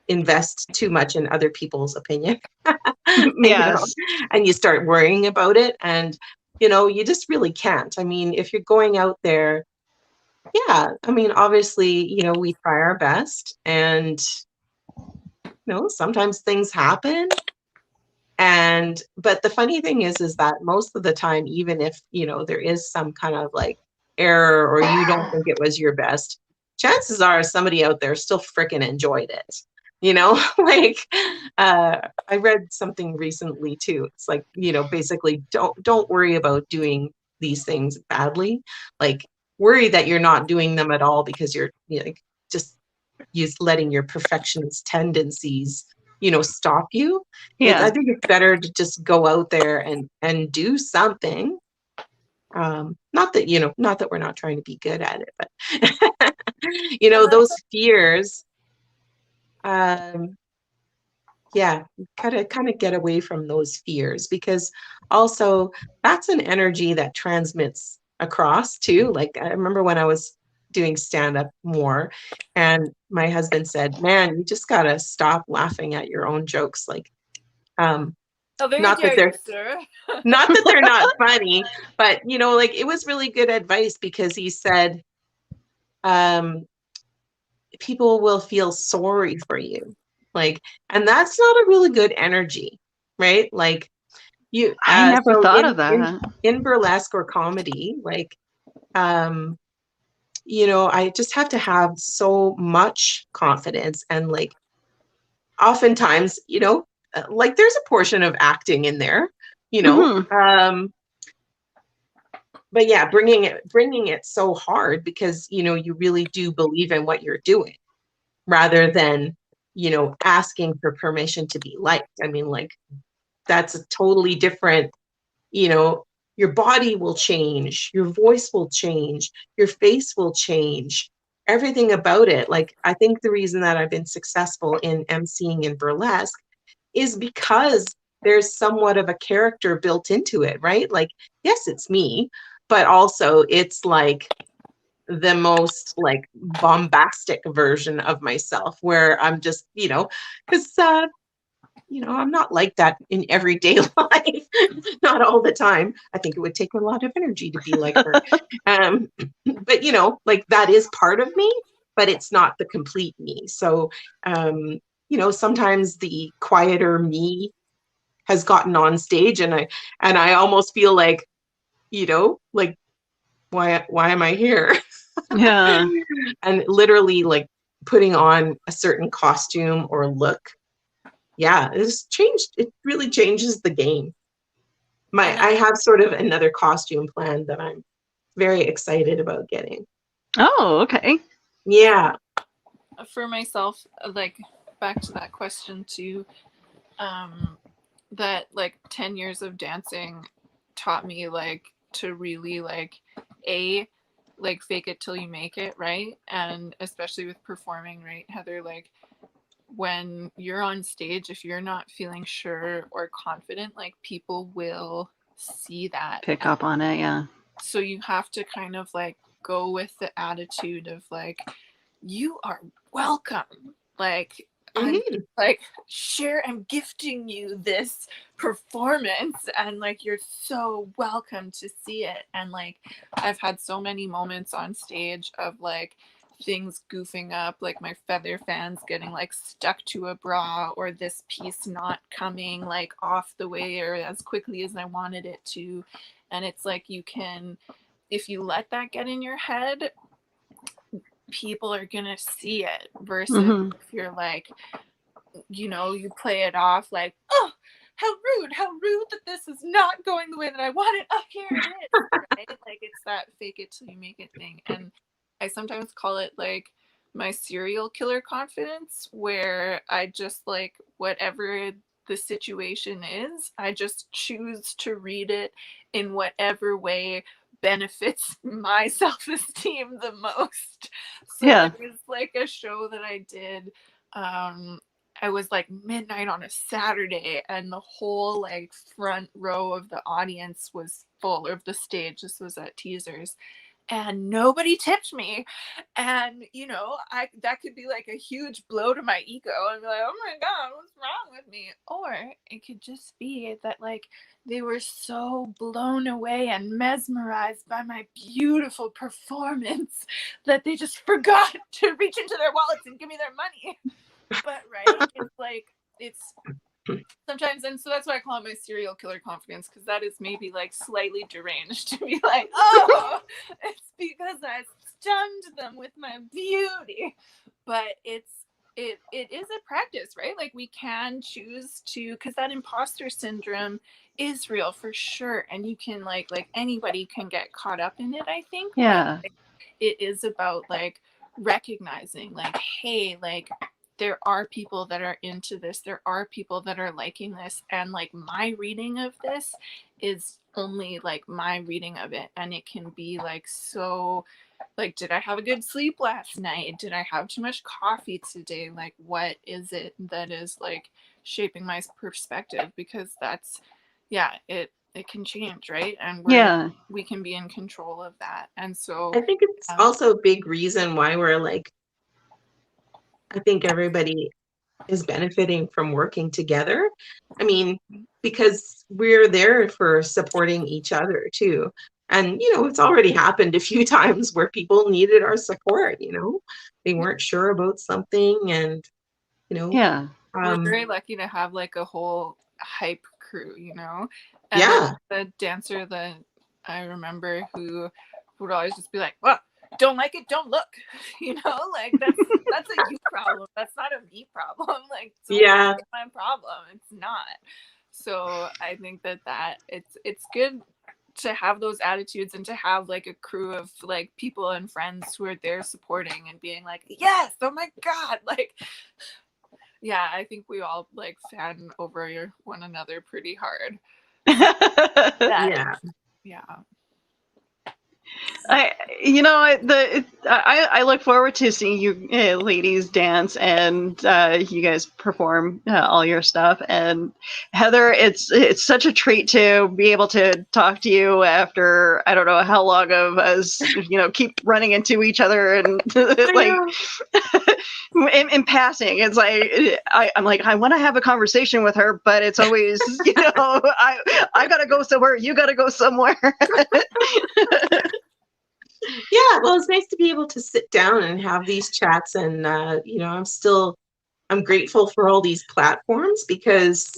invest too much in other people's opinion.
Yes.
And you start worrying about it. And, you just really can't. I mean, if you're going out there, obviously, we try our best, and sometimes things happen. But the funny thing is that most of the time, even if, there is some kind of like error, or you don't think it was your best, chances are somebody out there still freaking enjoyed it. Like, I read something recently too. It's like, basically don't worry about doing these things badly. Like, worry that you're not doing them at all because you're, you know, just letting your perfectionist tendencies, you know, stop you.
Yeah.
I think it's better to just go out there and do something. Not that we're not trying to be good at it, but you know, those fears, yeah, kind of get away from those fears, because also that's an energy that transmits across too. Like, I remember when I was doing stand-up more, and my husband said, man, you just gotta stop laughing at your own jokes. Like, not that they're not funny, but you know, like, it was really good advice, because he said, people will feel sorry for you. Like, and that's not a really good energy, right? Like,
I never thought of that.
In burlesque or comedy, like, you know, I just have to have so much confidence, and like, oftentimes, you know, like, there's a portion of acting in there, you know, but yeah, bringing it so hard, because, you know, you really do believe in what you're doing, rather than, you know, asking for permission to be liked. I mean, like, that's a totally different, you know, your body will change, your voice will change, your face will change, everything about it. Like, I think the reason that I've been successful in emceeing in burlesque is because there's somewhat of a character built into it, right? Like, yes, it's me, but also it's like the most like bombastic version of myself, where I'm just, you know, because you know, I'm not like that in everyday life, not all the time. I think it would take a lot of energy to be like her. But you know, like, that is part of me, but it's not the complete me. So you know, sometimes the quieter me has gotten on stage, and I almost feel like, you know, like, why am I here?
Yeah.
And literally, like, putting on a certain costume or look, yeah, it's changed. It really changes the game. I have sort of another costume plan that I'm very excited about getting.
Oh, okay.
Yeah.
For myself, like, back to that question too, that like 10 years of dancing taught me, like, to really, like, like, fake it till you make it, right? And especially with performing, right, Heather, like, when you're on stage, if you're not feeling sure or confident, like, people will see that,
pick up on it. Yeah.
So you have to kind of like go with the attitude of like, you are welcome, like, I'm like, I'm gifting you this performance, and like, you're so welcome to see it. And like, I've had so many moments on stage of like things goofing up, like my feather fans getting like stuck to a bra, or this piece not coming like off the way or as quickly as I wanted it to. And it's like, you can, if you let that get in your head, people are gonna see it, versus if you're like, you know, you play it off like, oh, how rude that this is not going the way that I want it. Oh, here it is. Right? Like, it's that fake it till you make it thing. And I sometimes call it like my serial killer confidence, where I just, like, whatever the situation is, I just choose to read it in whatever way benefits my self-esteem the most. So
Yeah.
There was like a show that I did, I was like midnight on a Saturday, and the whole like front row of the audience was full, of the stage. This was at Teasers, and nobody tipped me. And you know, that could be like a huge blow to my ego, and be like, oh my god, what's wrong with me? Or it could just be that like they were so blown away and mesmerized by my beautiful performance that they just forgot to reach into their wallets and give me their money. But right, it's like, it's sometimes, and so that's why I call it my serial killer confidence, because that is maybe like slightly deranged, to be like, oh, it's because I stunned them with my beauty. But it's it is a practice, right? Like we can choose to, because that imposter syndrome is real for sure, and you can like anybody can get caught up in it, I think.
Yeah.
But it is about like recognizing like, hey, like there are people that are into this, there are people that are liking this, and like my reading of this is only like my reading of it, and it can be like, so like, did I have a good sleep last night? Did I have too much coffee today? Like, what is it that is like shaping my perspective? Because that's, yeah, it can change, right? And we can be in control of that. And so
I think it's also a big reason why we're like, I think everybody is benefiting from working together. I mean, because we're there for supporting each other too. And, you know, it's already happened a few times where people needed our support, you know, they weren't sure about something, and, you know,
we're very lucky to have like a whole hype crew, you know, and
yeah,
the dancer that I remember who would always just be like, well, don't like it, don't look, you know, like that's a you problem. That's not a me problem. Like,
yeah,
it's my problem. It's not. So I think that it's good to have those attitudes and to have like a crew of like people and friends who are there supporting and being like, yes, oh my God, like, yeah, I think we all like fan over one another pretty hard. Yeah.
I look forward to seeing you ladies dance and you guys perform all your stuff. And Heather, it's such a treat to be able to talk to you after I don't know how long of us, you know, keep running into each other and like in passing. It's like I'm like, I want to have a conversation with her, but it's always, you know, I gotta go somewhere, you gotta go somewhere.
Yeah, well, it's nice to be able to sit down and have these chats, and you know, I'm grateful for all these platforms, because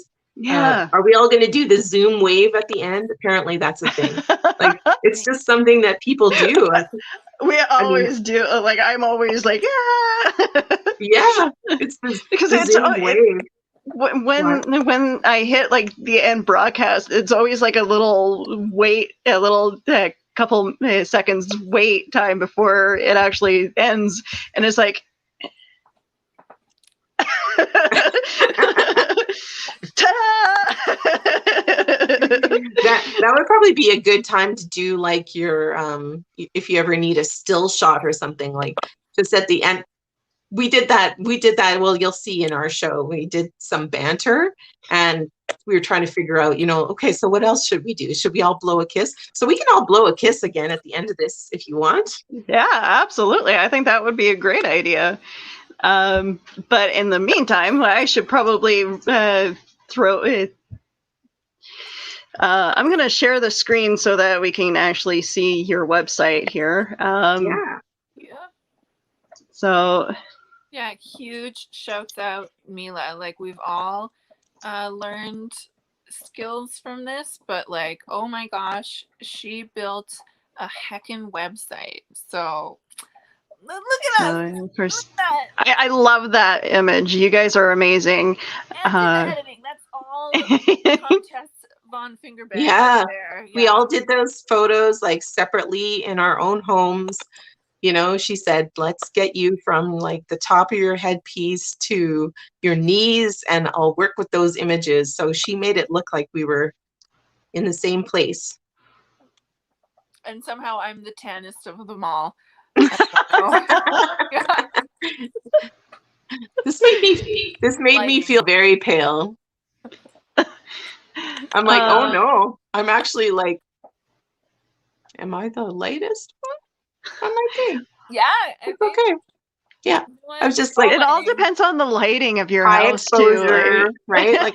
are we all going to do the Zoom wave at the end? Apparently that's a thing. Like, it's just something that people do.
We always do. Like, I'm always like,
yeah, it's
because
the Zoom wave.
When I hit like the end broadcast, it's always like a little wait, a little couple seconds wait time before it actually ends, and it's like
that would probably be a good time to do like your if you ever need a still shot or something, like just at the end. We did that. Well, you'll see in our show, we did some banter, and we were trying to figure out, you know, okay, so what else should we do? Should we all blow a kiss? So we can all blow a kiss again at the end of this if you want.
Yeah, absolutely. I think that would be a great idea. But in the meantime, I should probably throw it. I'm going to share the screen so that we can actually see your website here.
Yeah.
So.
Yeah, huge shouts out, Mila. Like, we've all learned skills from this, but like, oh my gosh, she built a heckin' website. So look at us.
I love that image. You guys are amazing.
And editing. That's all Comtesse Von Fingerbag.
Yeah.
There. Yeah,
we all did those photos like separately in our own homes. You know, she said, let's get you from like the top of your headpiece to your knees, and I'll work with those images. So she made it look like we were in the same place.
And somehow I'm the tannest of them all.
This made me feel very pale. I'm like, oh no, I'm actually like, am I the lightest one? I'm okay.
Yeah,
it's okay. Yeah, I was just like,
it all depends on the lighting of your
high
house
exposure,
too,
right? Like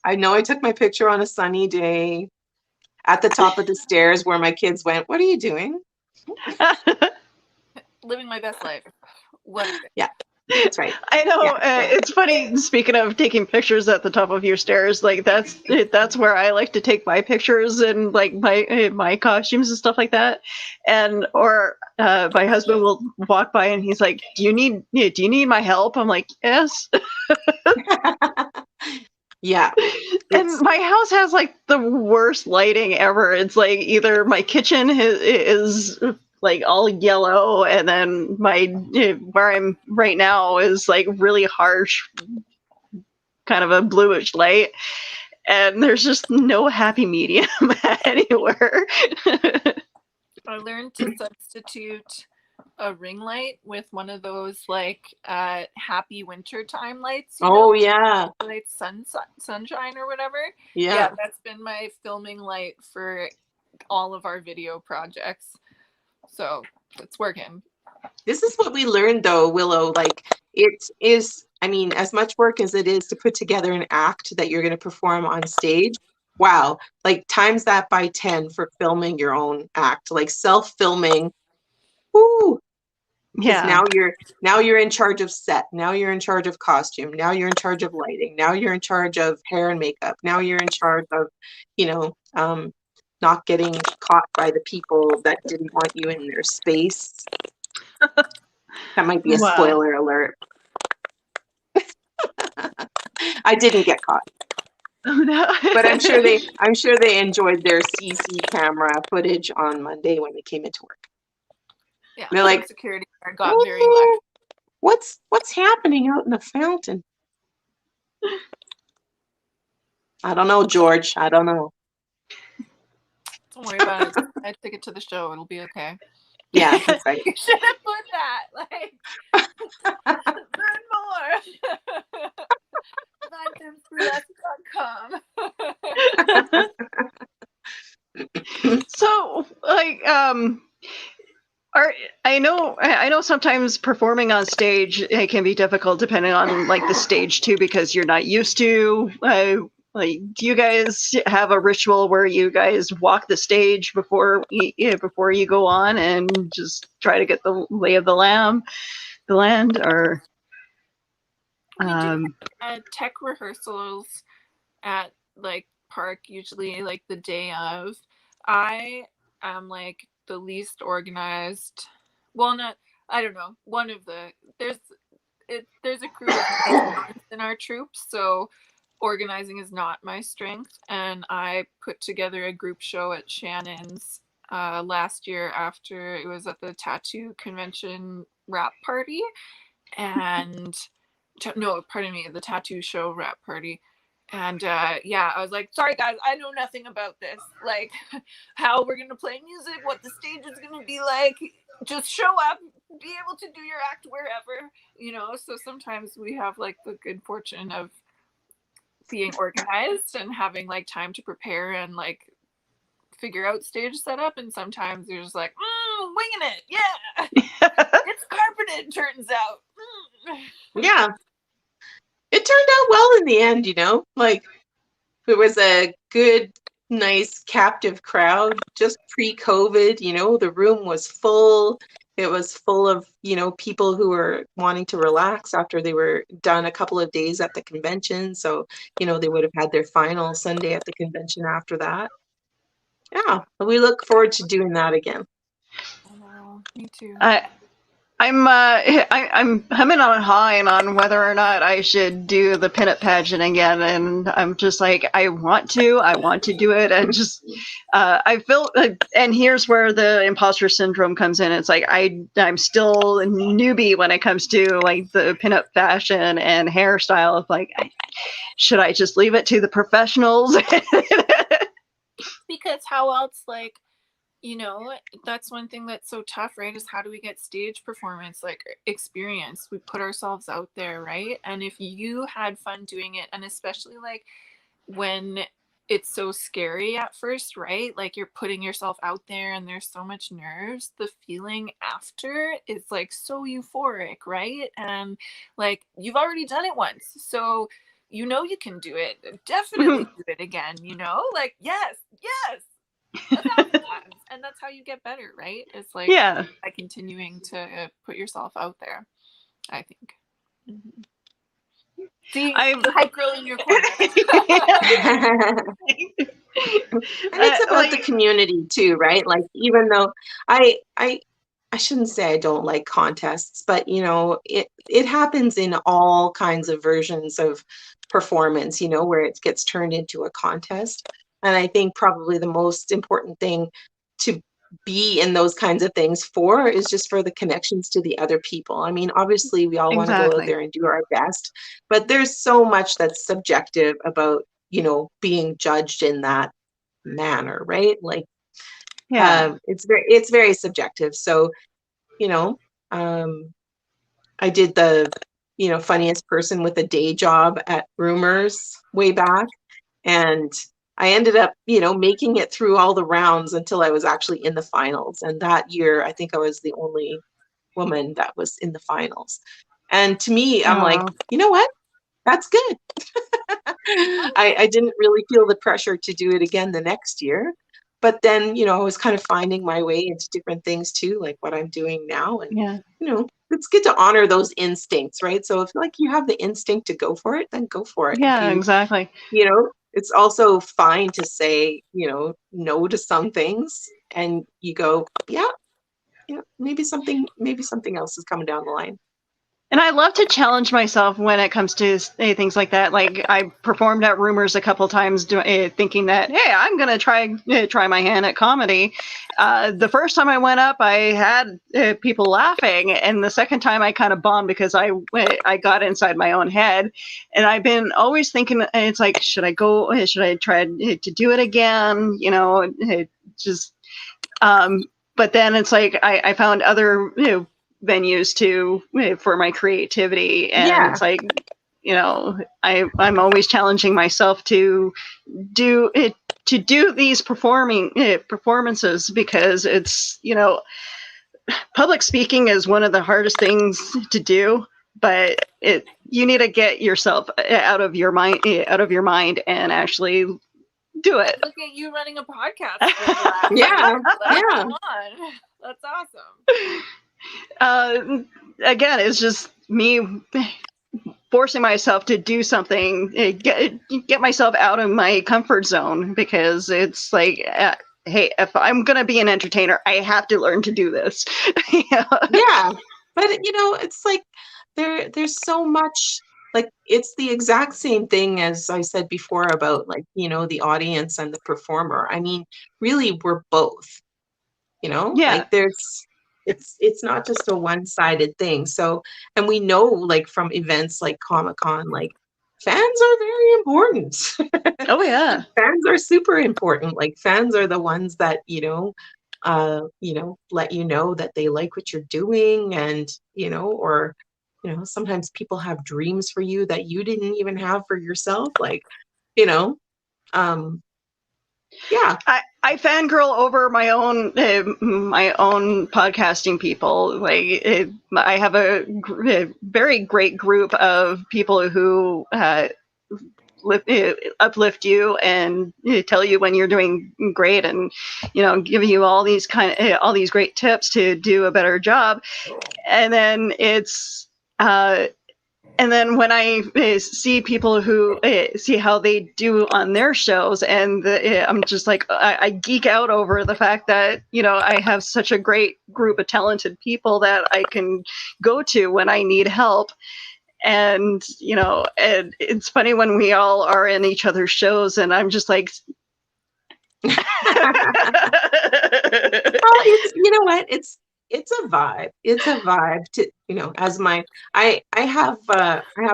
I took my picture on a sunny day at the top of the stairs where my kids went, what are you doing?
Living my best life. What?
Yeah. That's right.
I know.
Yeah.
It's funny. Speaking of taking pictures at the top of your stairs, like that's where I like to take my pictures and like my costumes and stuff like that. And or my husband will walk by and he's like, do you need my help? I'm like, yes.
Yeah.
And my house has like the worst lighting ever. It's like either my kitchen is like all yellow, and then my where I'm right now is like really harsh, kind of a bluish light, and there's just no happy medium anywhere.
I learned to substitute a ring light with one of those like happy wintertime lights.
Yeah.
Like sunshine or whatever.
Yeah.
That's been my filming light for all of our video projects. So it's working.
This is what we learned though, Willow. Like it is, I mean, as much work as it is to put together an act that you're going to perform on stage. Wow. Like times that by 10 for filming your own act, like self-filming. Woo. Because now you're in charge of set. Now you're in charge of costume. Now you're in charge of lighting. Now you're in charge of hair and makeup. Now you're in charge of, not getting caught by the people that didn't want you in their space. That might be a spoiler alert. I didn't get caught.
Oh no.
But I'm sure they enjoyed their CC camera footage on Monday when they came into work.
Yeah,
they're like,
security guard got very lucky.
What's happening out in the fountain? I don't know, George. I don't know.
Don't worry about it. I took it to the show. It'll be okay.
Yeah, that's right.
You should have put that. Like, learn more. DivineFemmesBurlesque.com.
So, like, I know sometimes performing on stage it can be difficult depending on like the stage too, because you're not used to. Like, do you guys have a ritual where you guys walk the stage before you go on and just try to get the lay of the land, or?
We do tech rehearsals at like park usually like the day of. I am like the least organized. Well, not, I don't know. One of the there's a crew of in our troupe, so organizing is not my strength. And I put together a group show at Shannon's last year after it was at the tattoo convention wrap party, and no, pardon me, the tattoo show wrap party. And I was like, sorry guys, I know nothing about this, like how we're gonna play music, what the stage is gonna be like. Just show up, be able to do your act wherever, so sometimes we have like the good fortune of being organized and having like time to prepare and like figure out stage setup, and sometimes you're just like winging it. It's carpeted, turns out.
Yeah, it turned out well in the end. Like it was a good, nice, captive crowd. Just pre-COVID, the room was full. It was full of people who were wanting to relax after they were done a couple of days at the convention, so they would have had their final Sunday at the convention after that. Yeah, we look forward to doing that again.
Oh, me too.
I'm humming on high on whether or not I should do the pinup pageant again, and I'm just like, I want to do it, and just I feel, and here's where the imposter syndrome comes in. It's like I'm still a newbie when it comes to like the pinup fashion and hairstyle. Of like, should I just leave it to the professionals?
Because how else, like, that's one thing that's so tough, right? Is how do we get stage performance, like experience? We put ourselves out there, right? And if you had fun doing it, and especially like when it's so scary at first, right? Like you're putting yourself out there and there's so much nerves, the feeling after is like so euphoric, right? And like you've already done it once, so you can do it. Definitely do it again, like yes. And that's how you get better, right? It's like by continuing to put yourself out there, I think. See, the hype girl in your corner.
And it's about the community too, right? Like, even though I shouldn't say I don't like contests, but you know, it happens in all kinds of versions of performance, you know, where it gets turned into a contest. And I think probably the most important thing to be in those kinds of things for is just for the connections to the other people. I mean, obviously we all want to go out there and do our best, but there's so much that's subjective about, you know, being judged in that manner, right? Like, it's very subjective. So, you know, I did the, you know, funniest person with a day job at Rumors way back, and I ended up, you know, making it through all the rounds until I was actually in the finals. And that year, I think I was the only woman that was in the finals. And to me, I'm like, you know what? That's good. I didn't really feel the pressure to do it again the next year. But then, you know, I was kind of finding my way into different things too, like what I'm doing now. And, you know, it's good to honor those instincts, right? So if like you have the instinct to go for it, then go for it.
Yeah, exactly.
You know, it's also fine to say, you know, no to some things, and you go, yeah, maybe something else is coming down the line.
And I love to challenge myself when it comes to things like that. Like, I performed at Rumors a couple times thinking that, hey, I'm going to try my hand at comedy. The first time I went up, I had people laughing. And the second time I kind of bombed because I got inside my own head. And I've been always thinking, it's like, should I try to do it again? You know, but then it's like, I found other, venues for my creativity, and it's like, you know, I'm always challenging myself to do these performances, because it's, you know, public speaking is one of the hardest things to do, but you need to get yourself out of your mind and actually do it.
Look at you running a podcast.
Yeah.
That's awesome.
Again, it's just me forcing myself to do something, get myself out of my comfort zone, because it's like, hey, if I'm going to be an entertainer, I have to learn to do this.
Yeah. But, you know, it's like there's so much, like, it's the exact same thing as I said before about, like, you know, the audience and the performer. I mean, really, we're both, you know, like it's not just a one-sided thing. So, and we know, like, from events like Comic-Con, like, fans are very important.
Oh yeah.
Fans are super important. Like, fans are the ones that, you know, let you know that they like what you're doing, and, you know, or, you know, sometimes people have dreams for you that you didn't even have for yourself. Like, you know, yeah.
I fangirl over my own podcasting people. Like, I have a very great group of people who uplift you and tell you when you're doing great, and, you know, give you all these great tips to do a better job. And then and then when I see people who see how they do on their shows, and I'm just like, I geek out over the fact that, you know, I have such a great group of talented people that I can go to when I need help. And, you know, and it's funny when we all are in each other's shows, and I'm just like,
well, you know what? It's a vibe. It's a vibe to, you know, as I have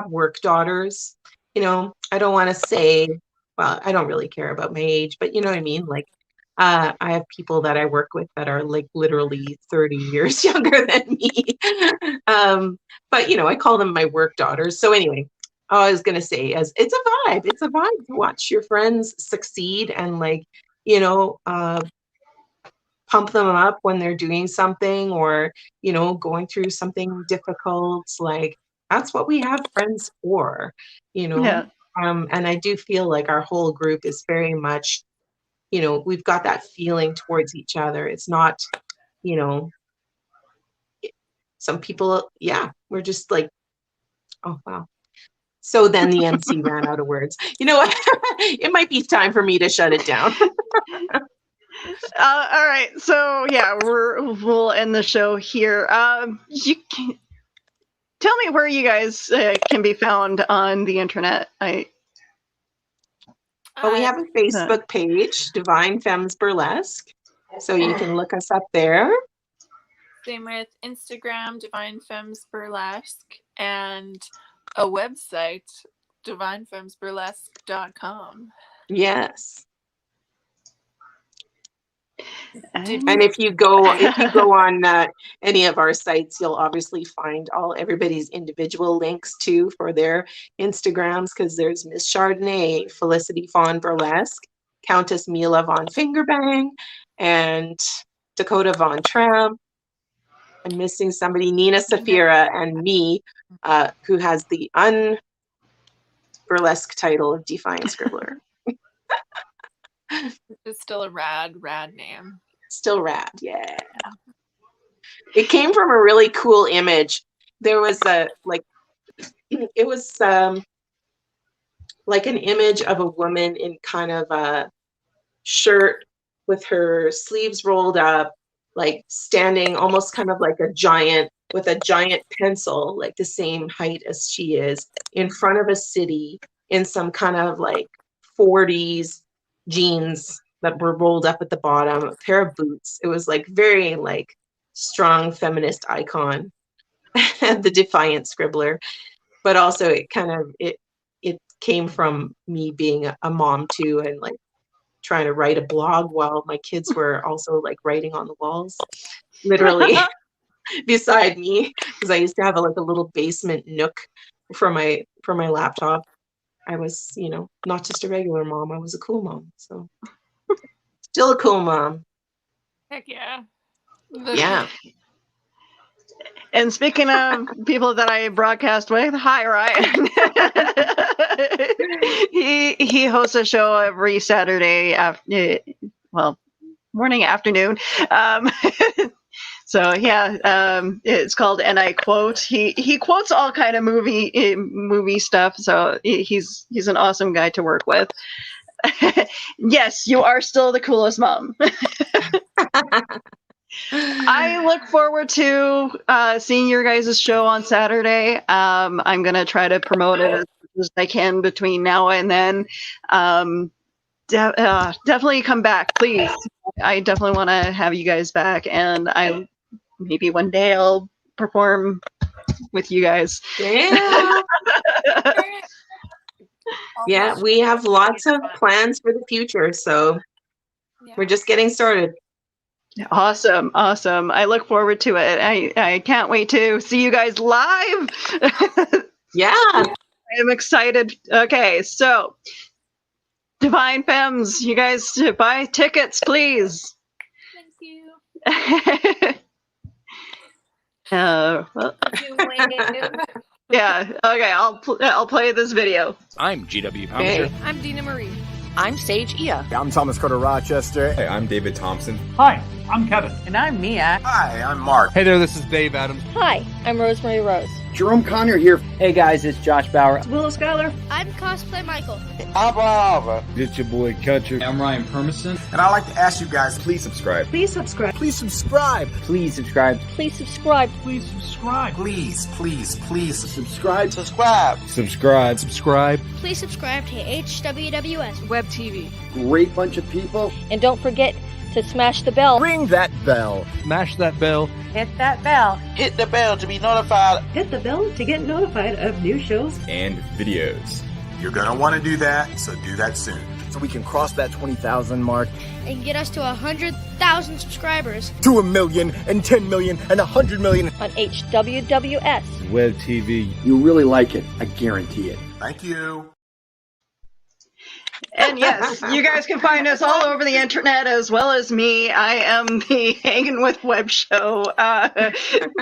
work daughters, you know. I don't want to say, well, I don't really care about my age, but you know what I mean? Like, I have people that I work with that are like literally 30 years younger than me. But, you know, I call them my work daughters. So anyway, I was going to say, as it's a vibe. It's a vibe to watch your friends succeed, and, like, you know, pump them up when they're doing something, or, you know, going through something difficult. Like, that's what we have friends for, you know.
Yeah.
And I do feel like our whole group is very much, you know, we've got that feeling towards each other. It's not, you know, some people, yeah, we're just like, Oh, wow. So then the MC ran out of words. You know what? It might be time for me to shut it down.
All right. So yeah, we'll end the show here. Tell me where you guys can be found on the internet.
Well, we have a Facebook page, Divine Femmes Burlesque. So you can look us up there.
Same with Instagram, Divine Femmes Burlesque, and a website, divinefemmesburlesque.com.
Yes. And if you go on any of our sites, you'll obviously find everybody's individual links too for their Instagrams, because there's Miss Chardonnay, Felicity Fawn Burlesque, Countess Mila Von Fingerbang, and Dakota Von Tramp. I'm missing somebody, Nina Safira, and me, who has the un-burlesque title of Defying Scribbler.
It's still a rad name.
Still rad, yeah. It came from a really cool image. There was like an image of a woman in kind of a shirt with her sleeves rolled up, like standing almost kind of like a giant with a giant pencil, like the same height as she is, in front of a city in some kind of like 40s jeans that were rolled up at the bottom, a pair of boots. It was like very like strong feminist icon, the Defiant Scribbler. But also it came from me being a mom too, and like trying to write a blog while my kids were also like writing on the walls, literally beside me, because I used to have a little basement nook for my laptop. I was, not just a regular mom. I was a cool mom. So still a cool mom.
Heck yeah.
Yeah.
And speaking of people that I broadcast with, hi Ryan. he hosts a show every Saturday morning, afternoon. So yeah, it's called And I Quote. He quotes all kind of movie stuff. So he's an awesome guy to work with. Yes, you are still the coolest mom. I look forward to seeing your guys' show on Saturday. I'm going to try to promote it as much as I can between now and then. Definitely come back, please. I definitely want to have you guys back, and maybe one day I'll perform with you guys.
Yeah. Yeah, we have lots of plans for the future, so we're just getting started.
Awesome. I look forward to it. I can't wait to see you guys live.
Yeah.
I am excited. Okay, so Divine Femmes, you guys buy tickets, please.
Thank you.
Yeah, okay, I'll play this video.
I'm GW Pouncer.
Okay.
I'm Dina Marie.
I'm Sage Ia.
I'm Thomas Carter Rochester.
Hey, I'm David Thompson.
Hi, I'm Kevin.
And I'm Mia.
Hi, I'm Mark.
Hey there, this is Dave Adams.
Hi, I'm Rosemary Rose.
Jerome Conner here.
Hey guys, it's Josh Bauer.
Willow Schuyler.
I'm Cosplay Michael.
I'm Alva.
It's your boy Country.
I'm Ryan Permison.
And I'd like to ask you guys,
please subscribe.
Please subscribe.
Please subscribe.
Please subscribe.
Please subscribe.
Please subscribe.
Please
subscribe.
Subscribe.
Please subscribe to HWWS
Web TV.
Great bunch of people.
And don't forget to smash the bell.
Ring that bell.
Smash that bell.
Hit that bell.
Hit the bell to be notified.
Hit the bell to get notified of new shows
and videos.
You're going to want to do that, so do that soon.
So we can cross that 20,000 mark.
And get us to 100,000 subscribers.
To 1 million, and 10 million, and 100 million.
On HWWS.
Web TV.
You'll really like it. I guarantee it.
Thank you.
And yes, you guys can find us all over the internet as well as me. I am the Hanging with Web Show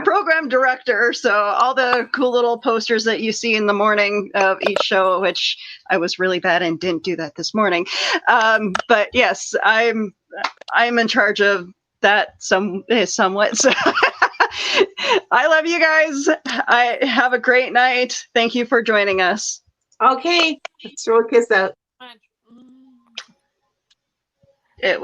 program director. So all the cool little posters that you see in the morning of each show, which I was really bad and didn't do that this morning. But yes, I'm in charge of that somewhat. So I love you guys. I have a great night. Thank you for joining us.
Okay, let's throw a kiss out.
It